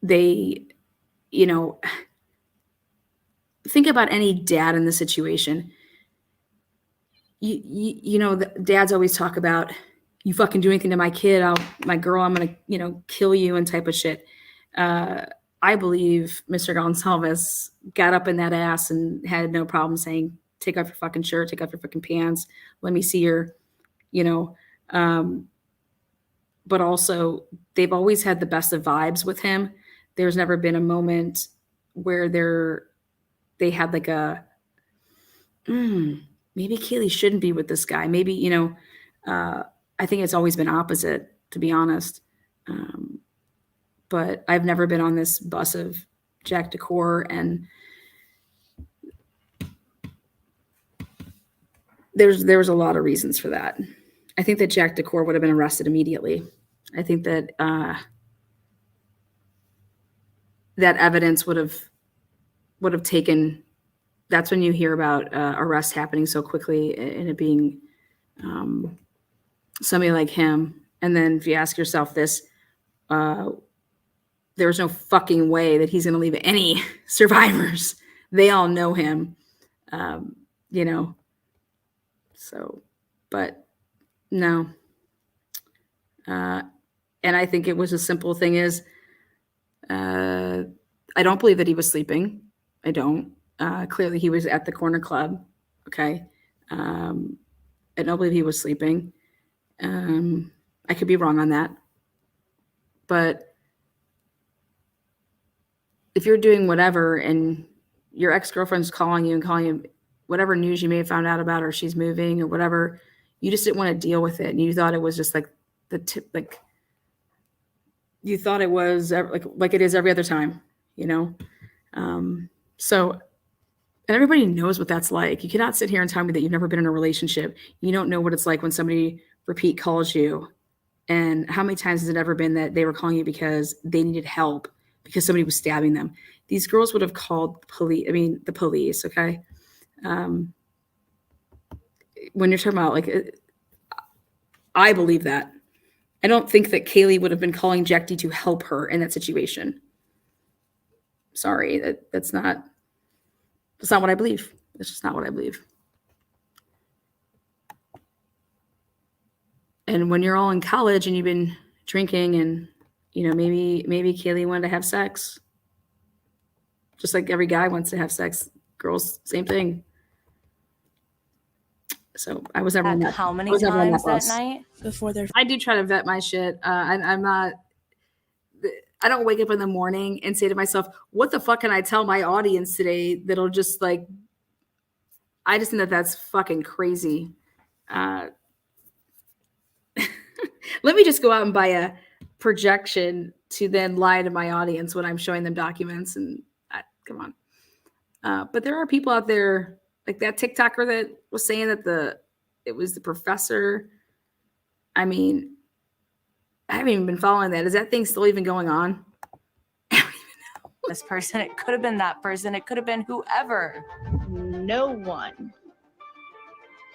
They, you know, think about any dad in the situation. You know, the dads always talk about, you fucking do anything to my kid, my girl, I'm gonna, you know, kill you and type of shit. I believe Mr. Gonsalves got up in that ass and had no problem saying, take off your fucking shirt, take off your fucking pants, let me see your, you know. But also, they've always had the best of vibes with him. There's never been a moment where they had like a, maybe Kaylee shouldn't be with this guy. Maybe, you know, I think it's always been opposite, to be honest. But I've never been on this bus of Jack Decor, and there's a lot of reasons for that. I think that Jack Decor would have been arrested immediately. I think that that evidence would have taken. That's when you hear about arrests happening so quickly and it being somebody like him. And then if you ask yourself this, there's no fucking way that he's going to leave any survivors. They all know him, you know. So, but no. And I think it was a simple thing is, I don't believe that he was sleeping. I don't. Clearly he was at the corner club. Okay. I don't believe he was sleeping. I could be wrong on that. But if you're doing whatever and your ex-girlfriend's calling you whatever news you may have found out about, or she's moving or whatever, You just didn't want to deal with it. And you thought it was just like the tip, like you thought it was like it is every other time, you know? So, and everybody knows what that's like. You cannot sit here and tell me that you've never been in a relationship. You don't know what it's like when somebody repeat calls you. And how many times has it ever been that they were calling you because they needed help because somebody was stabbing them? These girls would have called the police. Okay. When you're talking about like, I believe that. I don't think that Kaylee would have been calling Jack D to help her in that situation. Sorry, that's not what I believe. That's just not what I believe. And when you're all in college and you've been drinking and, you know, maybe Kaylee wanted to have sex, just like every guy wants to have sex. Girls, same thing. So I was never on that. How many times that bus. night? Before their I do try to vet my shit. I'm not. I don't wake up in the morning and say to myself, "What the fuck can I tell my audience today that'll just like?" I just think that that's fucking crazy. Let me just go out and buy a projection to then lie to my audience when I'm showing them documents. And come on. But there are people out there like that TikToker that was saying that it was the professor. I mean, I haven't even been following that. Is that thing still even going on? This person, it could have been that person, it could have been whoever. No one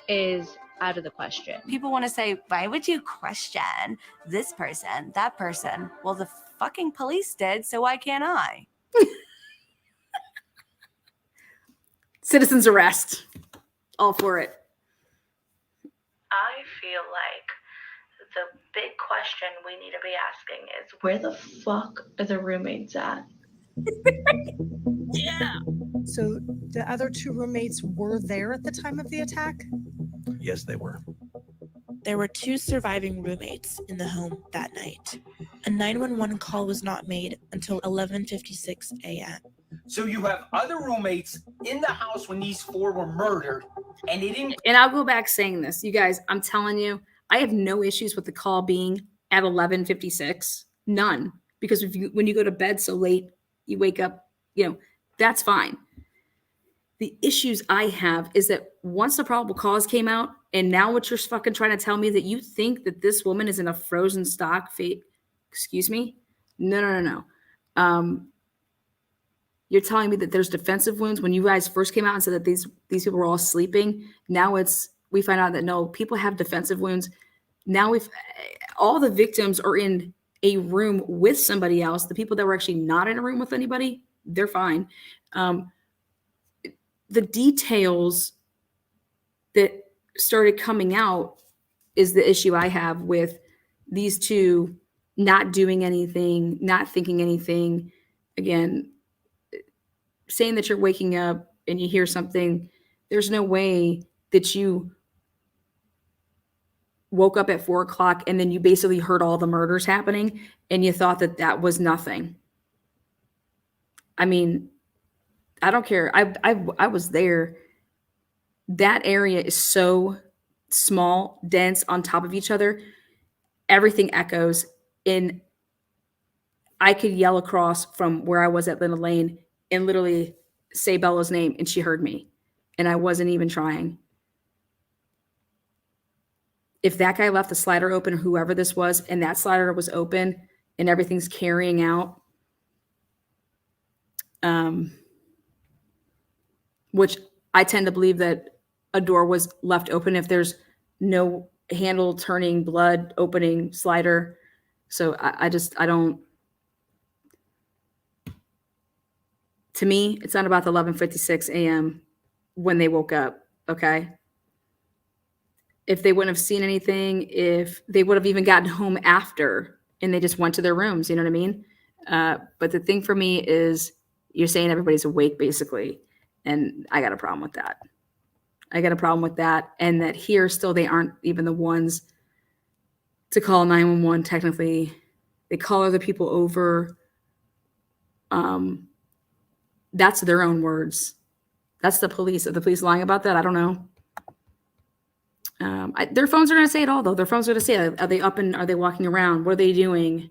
is out of the question. People want to say, why would you question this person, that person? Well, the fucking police did, so why can't I? Citizens arrest. All for it. I feel like the big question we need to be asking is, where the fuck are the roommates at? Yeah. So the other two roommates were there at the time of the attack? Yes, they were. There were 2 surviving roommates in the home that night. A 911 call was not made until 11:56 a.m. So you have other roommates in the house when these 4 were murdered, and they didn't. And I'll go back saying this, you guys. I'm telling you, I have no issues with the call being at 11:56. None, because when you go to bed so late, you wake up. You know, that's fine. The issues I have is that once the probable cause came out, and now what you're fucking trying to tell me that you think that this woman is in a frozen stock fate. Excuse me? No. You're telling me that there's defensive wounds when you guys first came out and said that these people were all sleeping. Now we find out that no, people have defensive wounds. Now all the victims are in a room with somebody else. The people that were actually not in a room with anybody, they're fine. The details that started coming out is the issue I have with these two not doing anything, not thinking anything. Again, saying that you're waking up and you hear something, there's no way that you woke up at 4 o'clock and then you basically heard all the murders happening and you thought that that was nothing. I mean, I don't care. I was there. That area is so small, dense, on top of each other. Everything echoes. And I could yell across from where I was at Linda Lane and literally say Bella's name, and she heard me. And I wasn't even trying. If that guy left the slider open, or whoever this was, and that slider was open and everything's carrying out, which I tend to believe that a door was left open if there's no handle turning, blood opening, slider. So I don't. To me, it's not about the 11:56 a.m. when they woke up. Okay. If they wouldn't have seen anything, if they would have even gotten home after and they just went to their rooms, you know what I mean? But the thing for me is you're saying everybody's awake basically. And I got a problem with that. And that here still, they aren't even the ones to call 911. Technically, they call other people over. That's their own words. That's the police. Are the police lying about that? I don't know. Their phones are going to say it all, though. Their phones are going to say, are they up and are they walking around? What are they doing?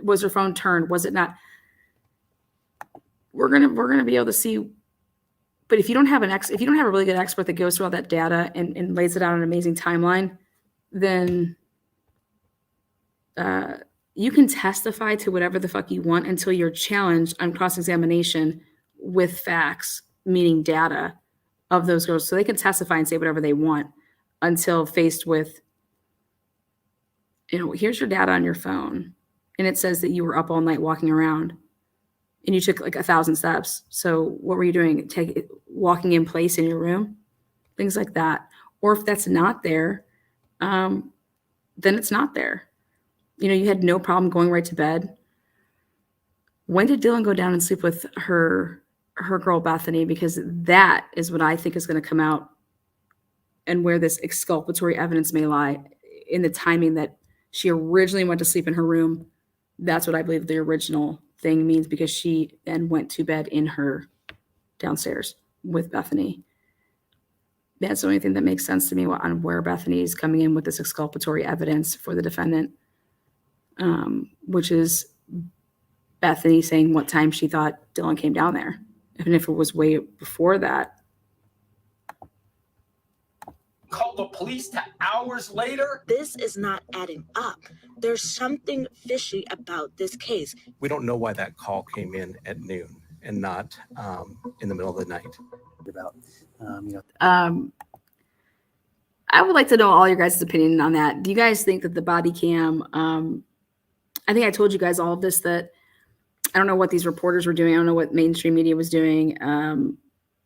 Was their phone turned? Was it not? We're gonna be able to see. But if you don't have if you don't have a really good expert that goes through all that data and lays it out on an amazing timeline, then you can testify to whatever the fuck you want until you're challenged on cross-examination with facts, meaning data of those girls. So they can testify and say whatever they want until faced with, here's your data on your phone. And it says that you were up all night walking around and you took like 1,000 steps. So what were you doing? Walking in place in your room? Things like that. Or if that's not there, then it's not there. You had no problem going right to bed. When did Dylan go down and sleep with her girl Bethany? Because that is what I think is going to come out and where this exculpatory evidence may lie in the timing that she originally went to sleep in her room. That's what I believe the original thing means, because she then went to bed in her downstairs with Bethany. That's the only thing that makes sense to me on where Bethany is coming in with this exculpatory evidence for the defendant, which is Bethany saying what time she thought Dylan came down there. Even if it was way before that. Call the police to hours later? This is not adding up. There's something fishy about this case. We don't know why that call came in at noon and not in the middle of the night. I would like to know all your guys' opinion on that. Do you guys think that the body cam, I think I told you guys all of this, that I don't know what these reporters were doing. I don't know what mainstream media was doing.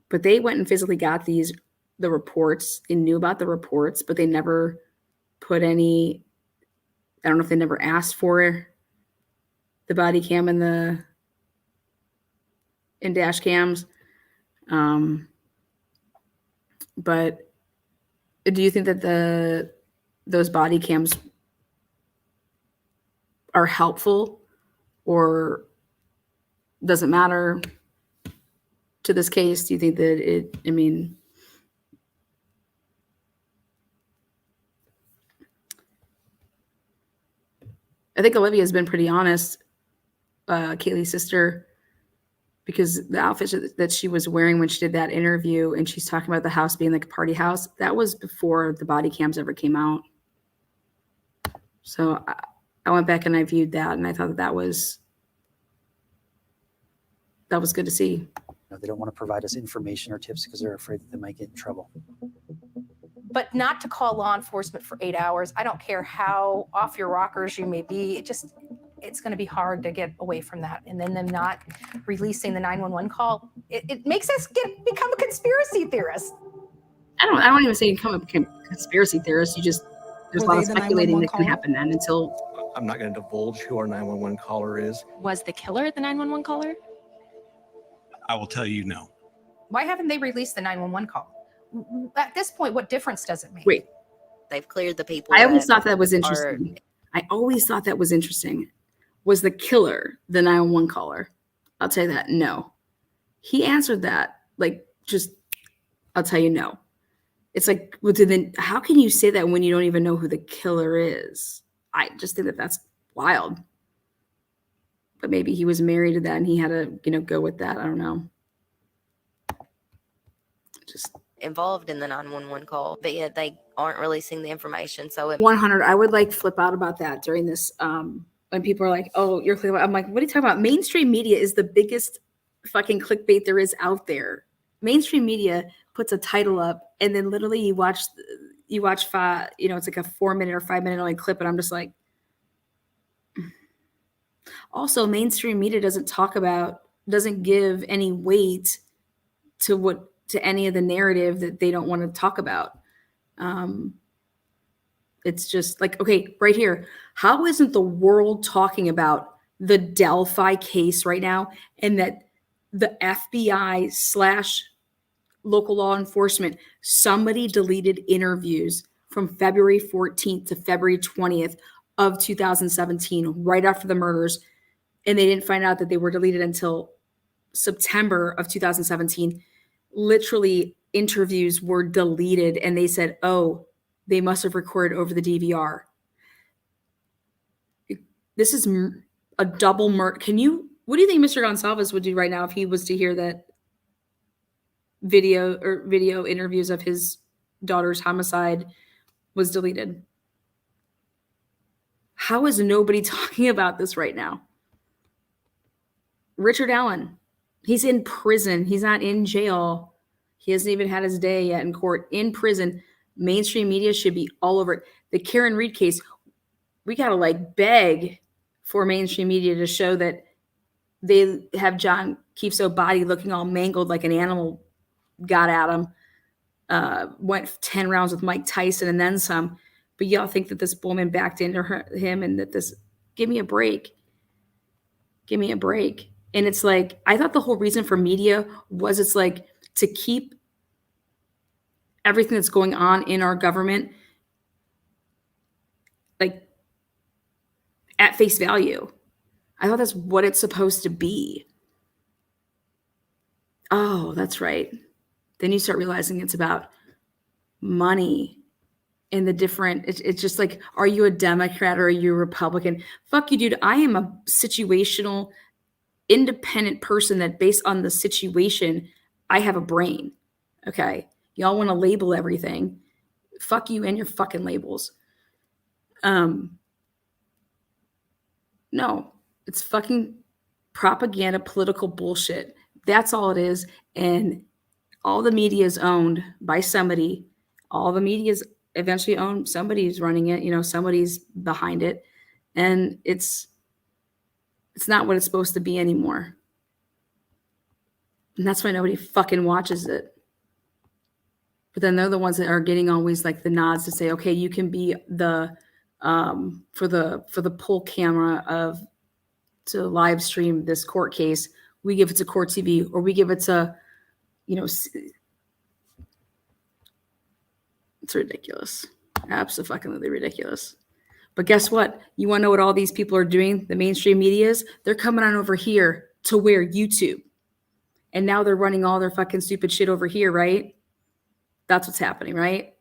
But they went and physically got the reports. They knew about the reports, but they never put any, I don't know if they never asked for the body cam and dash cams. But do you think that those body cams are helpful, or doesn't matter to this case? Do you think that I think Olivia has been pretty honest, Kaylee's sister, because the outfit that she was wearing when she did that interview, and she's talking about the house being like a party house, that was before the body cams ever came out. So I went back and I viewed that, and I thought that was good to see. They don't want to provide us information or tips because they're afraid that they might get in trouble. But not to call law enforcement for 8 hours. I don't care how off your rockers you may be. It's going to be hard to get away from that. And then them not releasing the 911 call, it makes us become a conspiracy theorist. I don't even say become a conspiracy theorist. There's a lot of speculating that can happen then until. I'm not going to divulge who our 911 caller is. Was the killer the 911 caller? I will tell you no. Why haven't they released the 911 call? At this point, what difference does it make? Wait. They've cleared the people. I always thought that was interesting. Was the killer the 911 caller? I'll tell you that. No. He answered that. I'll tell you no. It's like, well, then how can you say that when you don't even know who the killer is? I just think that that's wild. But maybe he was married to that and he had to, go with that. I don't know. Just involved in the 911 call, but yet they aren't releasing the information. So 100, I would flip out about that during this. When people are like, "Oh, you're clickbait," I'm like, "What are you talking about?" Mainstream media is the biggest fucking clickbait there is out there. Mainstream media puts a title up, and then literally you watch five, it's like a 4-minute or 5-minute only clip, and I'm just like. Also, mainstream media doesn't give any weight to any of the narrative that they don't want to talk about. It's just like, okay, right here. How isn't the world talking about the Delphi case right now, and that the FBI / local law enforcement, somebody deleted interviews from February 14th to February 20th of 2017, right after the murders, and they didn't find out that they were deleted until September of 2017, literally interviews were deleted and they said, oh, they must have recorded over the DVR. This is a double murder. What do you think Mr. Gonsalves would do right now if he was to hear that video interviews of his daughter's homicide was deleted? How is nobody talking about this right now? Richard Allen, he's in prison. He's not in jail. He hasn't even had his day yet in court. In prison. Mainstream media should be all over it. The Karen Reed case, we got to like beg for mainstream media to show that they have John Keefe's body looking all mangled like an animal got at him. Went 10 rounds with Mike Tyson and then some. But y'all think that this woman backed into him and that this, give me a break. Give me a break. And it's like, I thought the whole reason for media was it's like to keep everything that's going on in our government like at face value. I thought that's what it's supposed to be. Oh, that's right. Then you start realizing it's about money and the different, it's just like, are you a Democrat or are you a Republican? Fuck you, dude. I am a situational, independent person that based on the situation, I have a brain. Okay. Y'all want to label everything. Fuck you and your fucking labels. No, it's fucking propaganda, political bullshit. That's all it is. And all the media is owned by somebody. All the media is eventually owned. Somebody's running it. You know, somebody's behind it. And it's not what it's supposed to be anymore. And that's why nobody fucking watches it. But then they're the ones that are getting always like the nods to say, okay, you can be the for the pull camera to live stream this court case. We give it to Court TV, or we give it to, you know, it's ridiculous. Absolutely ridiculous. But guess what? You want to know what all these people are doing? The mainstream media is, they're coming on over here to where YouTube. And now they're running all their fucking stupid shit over here, right? That's what's happening, right?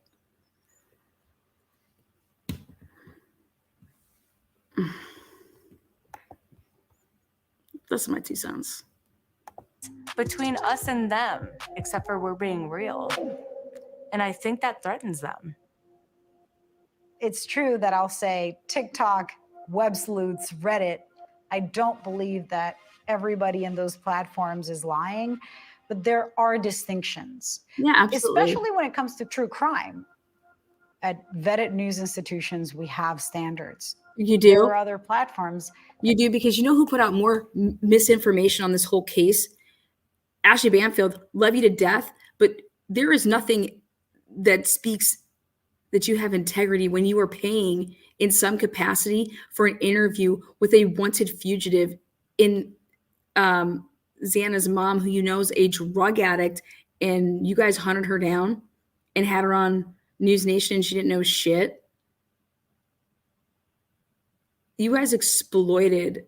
That's my 2 cents. Between us and them, except for we're being real. And I think that threatens them. It's true that I'll say TikTok, web sleuths, Reddit. I don't believe that everybody in those platforms is lying, but there are distinctions. Yeah, absolutely. Especially when it comes to true crime. At vetted news institutions, we have standards. You do? There are other platforms. You do, because you know who put out more misinformation on this whole case? Ashley Banfield, love you to death, but there is nothing that speaks that you have integrity when you are paying in some capacity for an interview with a wanted fugitive in Xana's mom, who you know is a drug addict, and you guys hunted her down and had her on News Nation and she didn't know shit. You guys exploited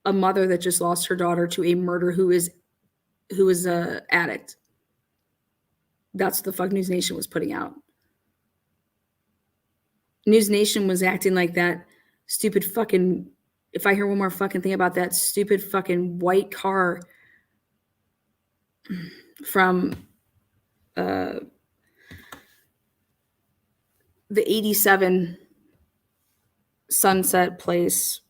a mother that just lost her daughter to a murderer who is a addict. That's what the fuck News Nation was putting out. News Nation was acting like that stupid fucking, if I hear one more fucking thing about that stupid fucking white car from the 87 Sunset Place.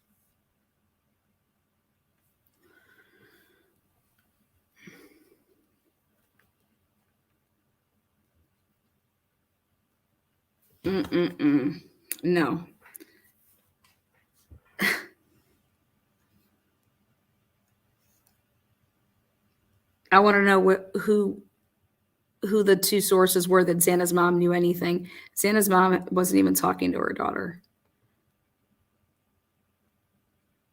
No. I want to know who the 2 sources were that Xana's mom knew anything. Xana's mom wasn't even talking to her daughter.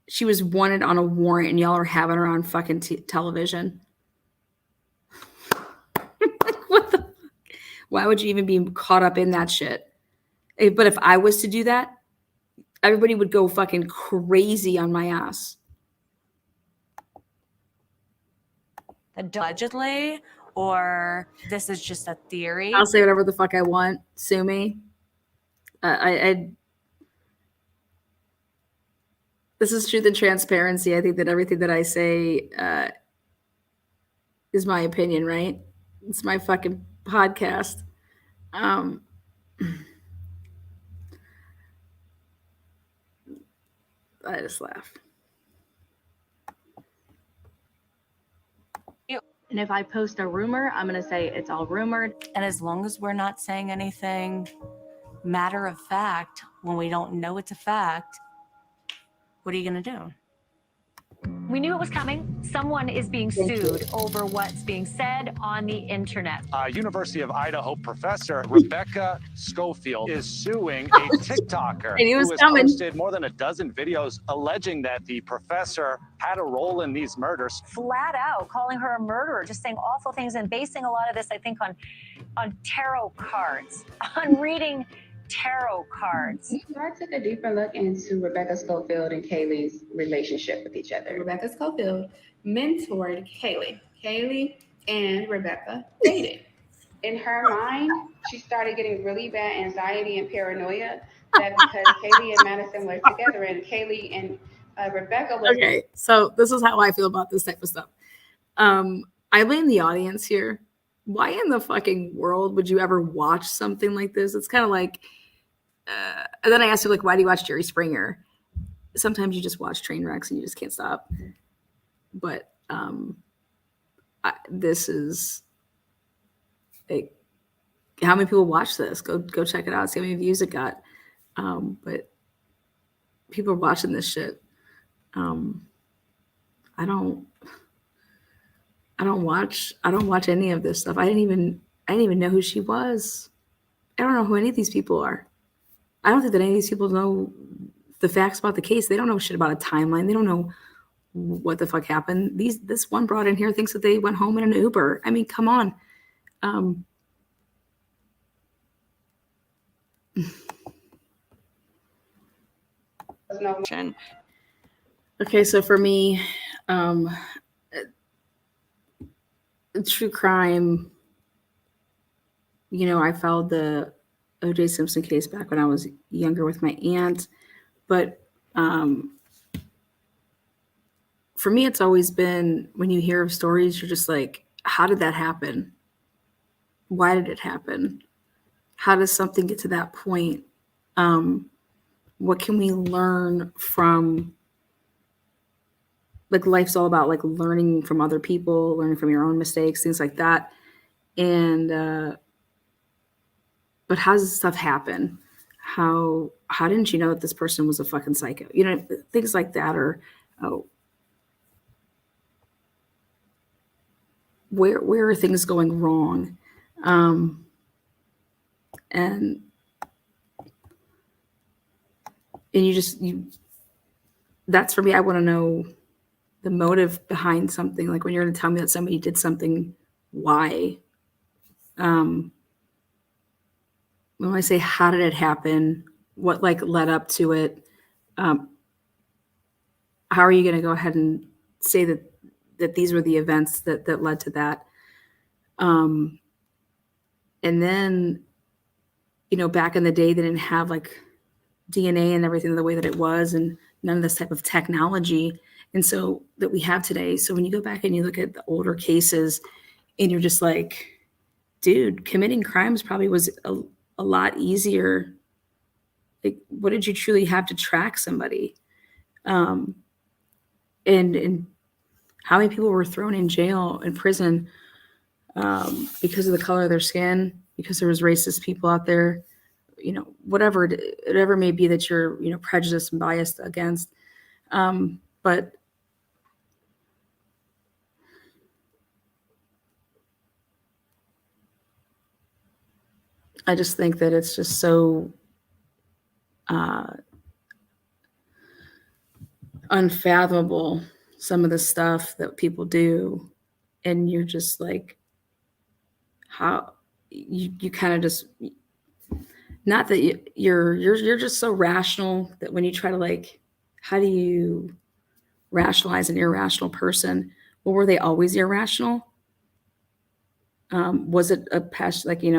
She was wanted on a warrant, and y'all are having her on fucking television. What the fuck? Why would you even be caught up in that shit? But if I was to do that, everybody would go fucking crazy on my ass. Allegedly, or this is just a theory. I'll say whatever the fuck I want. Sue me. This is truth and transparency. I think that everything that I say is my opinion, right? It's my fucking podcast. I just laugh. And if I post a rumor, I'm going to say it's all rumored. And as long as we're not saying anything matter of fact, when we don't know it's a fact, what are you going to do? We knew it was coming. Someone is being sued over what's being said on the internet. University of Idaho professor Rebecca Schofield is suing a TikToker And he was who has coming. posted more than a dozen videos alleging that the professor had a role in these murders. Flat out calling her a murderer, just saying awful things and basing a lot of this, I think, on tarot cards, on reading tarot cards. So I took a deeper look into Rebecca Schofield and Kaylee's relationship with each other. Rebecca Schofield mentored Kaylee. Kaylee and Rebecca dated. In her mind, she started getting really bad anxiety and paranoia that because Kaylee and Madison were together and Kaylee and Rebecca was... Okay, so this is how I feel about this type of stuff. I blame the audience here. Why in the fucking world would you ever watch something like this? It's kind of like, and then I asked you, like, why do you watch Jerry Springer? Sometimes you just watch train wrecks and you just can't stop. But this is, like, how many people watch this? Go check it out. See how many views it got. But people are watching this shit. I don't watch any of this stuff. I didn't even know who she was. I don't know who any of these people are. I don't think that any of these people know the facts about the case. They don't know shit about a timeline. They don't know what the fuck happened. This one broad in here thinks that they went home in an Uber. I mean, come on. Okay, so for me, true crime, I followed the O.J. Simpson case back when I was younger with my aunt. But for me, it's always been, when you hear of stories, you're just like, how did that happen? Why did it happen? How does something get to that point? What can we learn from, like, life's all about, like, learning from other people, learning from your own mistakes, things like that. And but how does this stuff happen? How didn't you know that this person was a fucking psycho? Things like that. Or where are things going wrong? And that's for me. I want to know the motive behind something. Like, when you're going to tell me that somebody did something, why? When I say, how did it happen? What, like, led up to it? How are you going to go ahead and say that these were the events that led to that? And then, back in the day, they didn't have, like, DNA and everything the way that it was, and none of this type of technology. And so that we have today. So when you go back and you look at the older cases and you're just like, dude, committing crimes probably was a lot easier. Like, what did you truly have to track somebody? And how many people were thrown in jail, in prison, because of the color of their skin, because there was racist people out there, whatever it may be that you're, prejudiced and biased against. But I just think that it's just so unfathomable, some of the stuff that people do. And you're just like, how you kind of just, not that you're just so rational that when you try to, like, how do you rationalize an irrational person? Well, were they always irrational? Was it a passion, like, do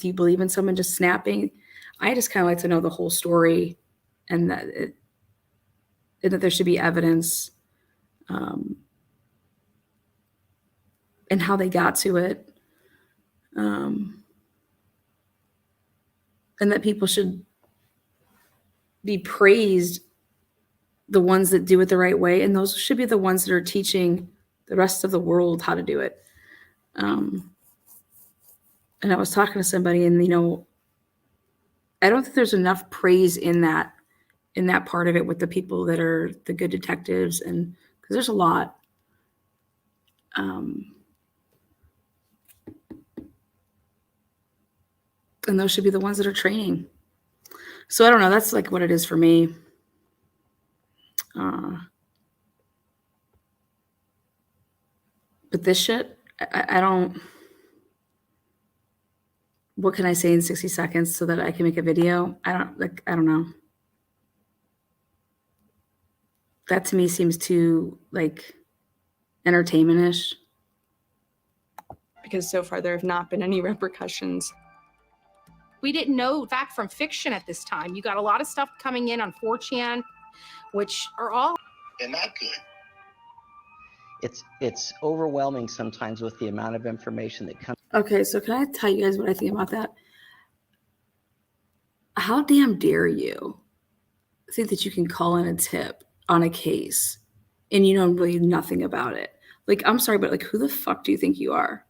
you believe in someone just snapping? I just kind of like to know the whole story, and that there should be evidence, and how they got to it, and that people should be praised, the ones that do it the right way, and those should be the ones that are teaching the rest of the world how to do it. And I was talking to somebody, and I don't think there's enough praise in that part of it with the people that are the good detectives, and because there's a lot. And those should be the ones that are training. So I don't know. That's like what it is for me. But this shit, I don't. What can I say in 60 seconds so that I can make a video? I don't know. That to me seems too like entertainment-ish. Because so far there have not been any repercussions. We didn't know fact from fiction at this time. You got a lot of stuff coming in on 4chan, which are all and not good. It's overwhelming sometimes with the amount of information that comes. Okay, so can I tell you guys what I think about that? How damn dare you think that you can call in a tip on a case and you know really nothing about it? Like, I'm sorry, but like, who the fuck do you think you are?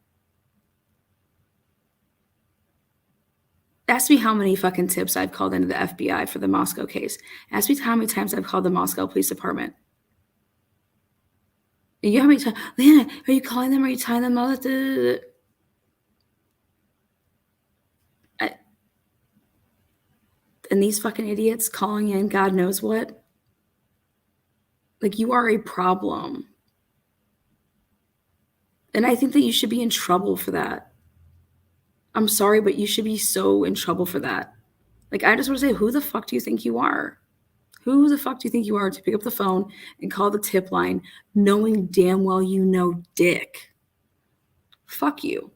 Ask me how many fucking tips I've called into the FBI for the Moscow case. Ask me how many times I've called the Moscow Police Department. And you know how many times, Lana, are you calling them? Are you tying them out? And these fucking idiots calling in God knows what. Like, you are a problem. And I think that you should be in trouble for that. I'm sorry, but you should be so in trouble for that. Like, I just want to say, who the fuck do you think you are? Who the fuck do you think you are to pick up the phone and call the tip line knowing damn well you know dick? Fuck you.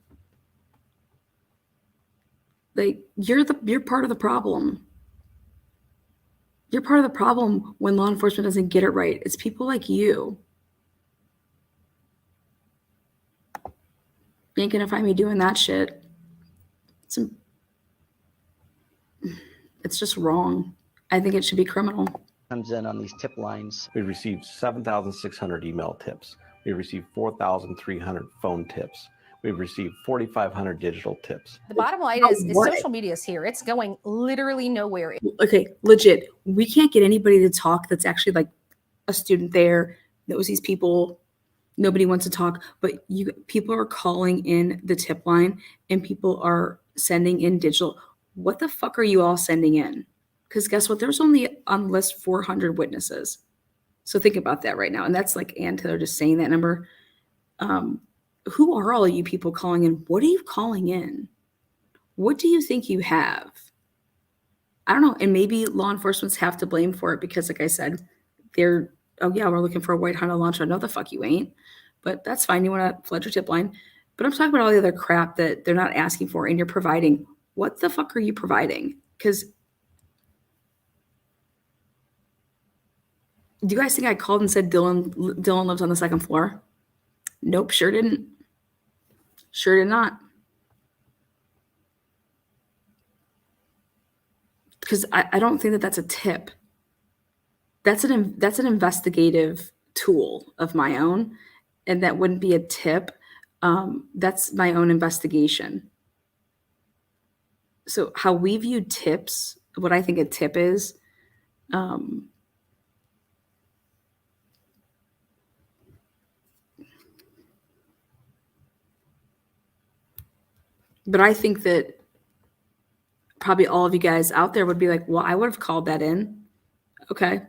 Like, you're part of the problem. You're part of the problem when law enforcement doesn't get it right. It's people like you. You ain't gonna find me doing that shit. It's just wrong. I think it should be criminal. Comes in on these tip lines. We received 7,600 email tips. We received 4,300 phone tips. We've received 4,500 digital tips. the bottom line is social media is here. It's going literally nowhere. Okay, legit. We can't get anybody to talk that's actually like a student there, knows these people. Nobody wants to talk, but people are calling in the tip line and people are sending in digital. What the fuck are you all sending in? Because guess what? There's only on list 400 witnesses. So think about that right now. And that's like Ann Taylor just saying that number. Who are all you people calling in? What are you calling in? What do you think you have? I don't know. And maybe law enforcement's have to blame for it because, like I said, we're looking for a white Honda launcher. No, the fuck you ain't. But that's fine. You want to flood your tip line. But I'm talking about all the other crap that they're not asking for and you're providing. What the fuck are you providing? Because do you guys think I called and said Dylan lives on the second floor? Nope, sure didn't. Sure did not. Because I don't think that that's a tip. That's an investigative tool of my own, and that wouldn't be a tip. That's my own investigation. So how we view tips, what I think a tip is, but I think that probably all of you guys out there would be like, well, I would have called that in. Okay.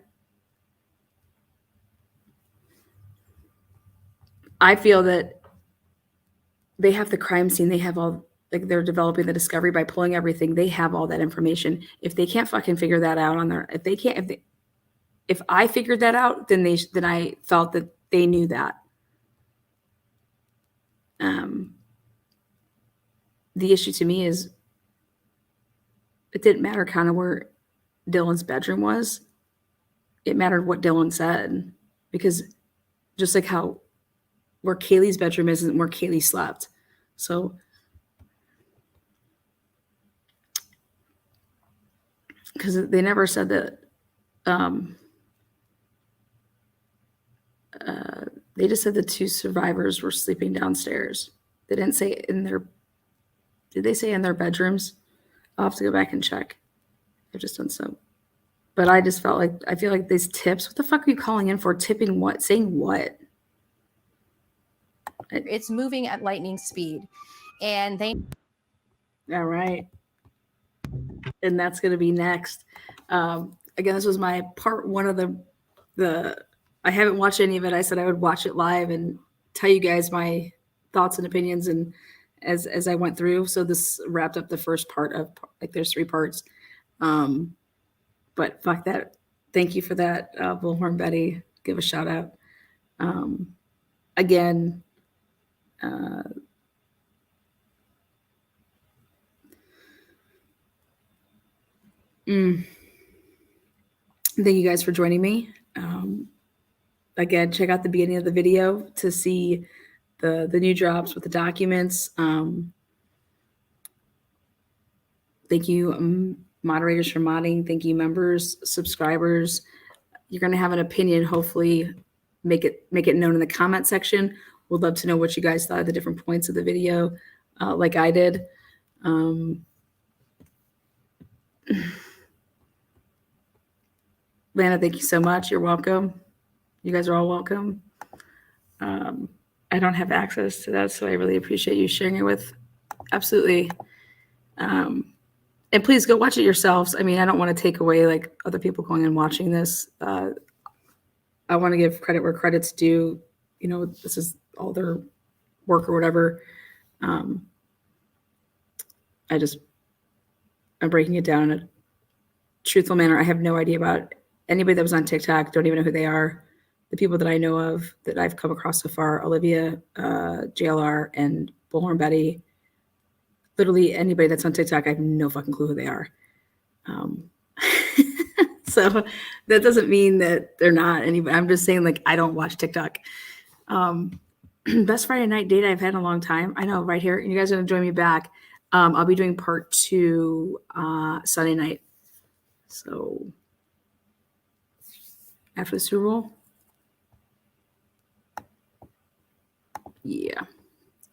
I feel that they have the crime scene. They have all, like, they're developing the discovery by pulling everything. They have all that information. If they can't fucking figure that out on their, if I figured that out, then I felt that they knew that. the issue to me is it didn't matter kind of where Dylan's bedroom was. It mattered what Dylan said, because just like how where Kaylee's bedroom isn't where Kaylee slept. So because they never said that they just said the two survivors were sleeping downstairs. They didn't say in their, did they say in their bedrooms? I'll have to go back and check. I've just done so. But I just felt like, I feel like these tips, what the fuck are you calling in for? Tipping what? Saying what? It's moving at lightning speed. And they. All right. And that's going to be next. Again, this was my part one of the, I haven't watched any of it. I said I would watch it live and tell you guys my thoughts and opinions and as I went through. So this wrapped up the first part of, like, there's 3 parts. But fuck that. Thank you for that, Bullhorn Betty. Give a shout out. Again, thank you guys for joining me. Again, check out the beginning of the video to see the new drops with the documents. Thank you, moderators, for modding. Thank you, members, subscribers. You're going to have an opinion. Hopefully, make it known in the comment section. We'd love to know what you guys thought of the different points of the video, like I did. Lana, thank you so much. You're welcome. You guys are all welcome. I don't have access to that, so I really appreciate you sharing it with. Absolutely. And please go watch it yourselves. I mean, I don't want to take away like other people going and watching this. I want to give credit where credit's due. You know, this is all their work or whatever. I'm breaking it down in a truthful manner. I have no idea about anybody that was on TikTok. Don't even know who they are. The people that I know of that I've come across so far, Olivia, JLR, and Bullhorn Betty. Literally anybody that's on TikTok, I have no fucking clue who they are. So that doesn't mean that they're not anybody. I'm just saying, like, I don't watch TikTok. Best Friday night date I've had in a long time. I know, right here. And you guys are going to join me back. I'll be doing part 2 Sunday night. So after the Super Bowl. Yeah,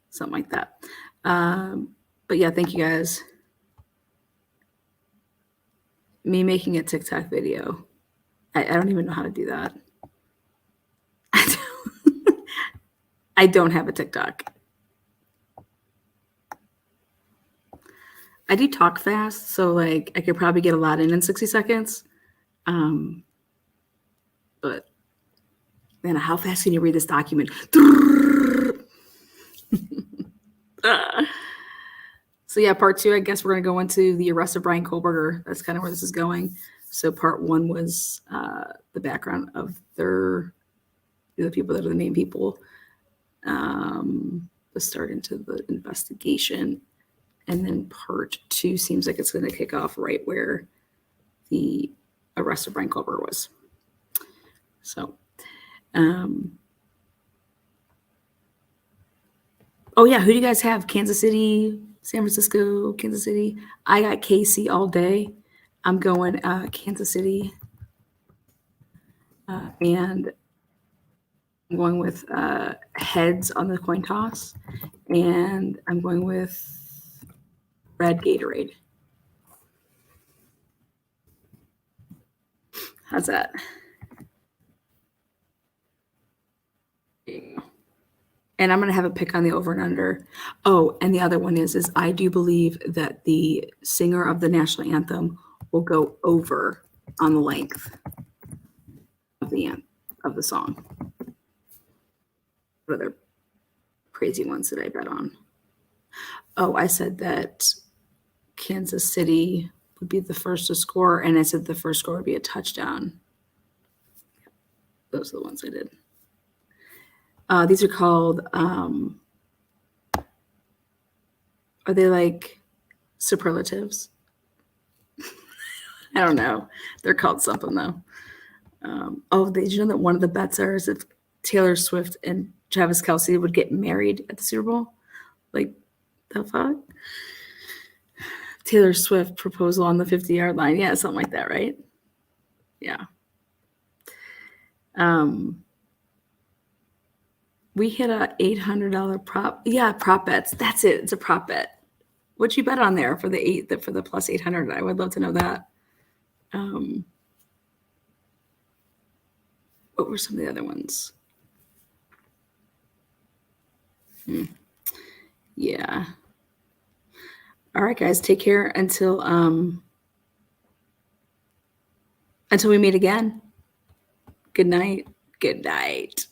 something like that. But yeah, thank you guys. Me making a TikTok video. I don't even know how to do that. I don't have a TikTok. I do talk fast, so like I could probably get a lot in 60 seconds. But man, how fast can you read this document? So yeah, part 2, I guess we're going to go into the arrest of Brian Kohlberger. That's kind of where this is going. So part 1 was the background of the people that are the main people. The start into the investigation. And then part 2 seems like it's going to kick off right where the arrest of Brian Kohlberger was. So, oh yeah, who do you guys have? Kansas City, San Francisco, Kansas City. I got KC all day. I'm going Kansas City. And I'm going with heads on the coin toss. And I'm going with red Gatorade. How's that? And I'm going to have a pick on the over and under. Oh, and the other one is I do believe that the singer of the national anthem will go over on the length of the song. What other crazy ones did I bet on? Oh, I said that Kansas City would be the first to score, and I said the first score would be a touchdown. Those are the ones I did. These are called Are they like superlatives? I don't know. They're called something though. Did you know that one of the bets are is if Taylor Swift and Travis Kelce would get married at the Super Bowl? Like, the fuck? Taylor Swift proposal on the 50-yard line. Yeah, something like that, right? Yeah. We hit a $800 prop. Yeah, prop bets. That's it. It's a prop bet. What'd you bet on there for the plus 800? I would love to know that. What were some of the other ones? Yeah. All right, guys. Take care until we meet again. Good night. Good night.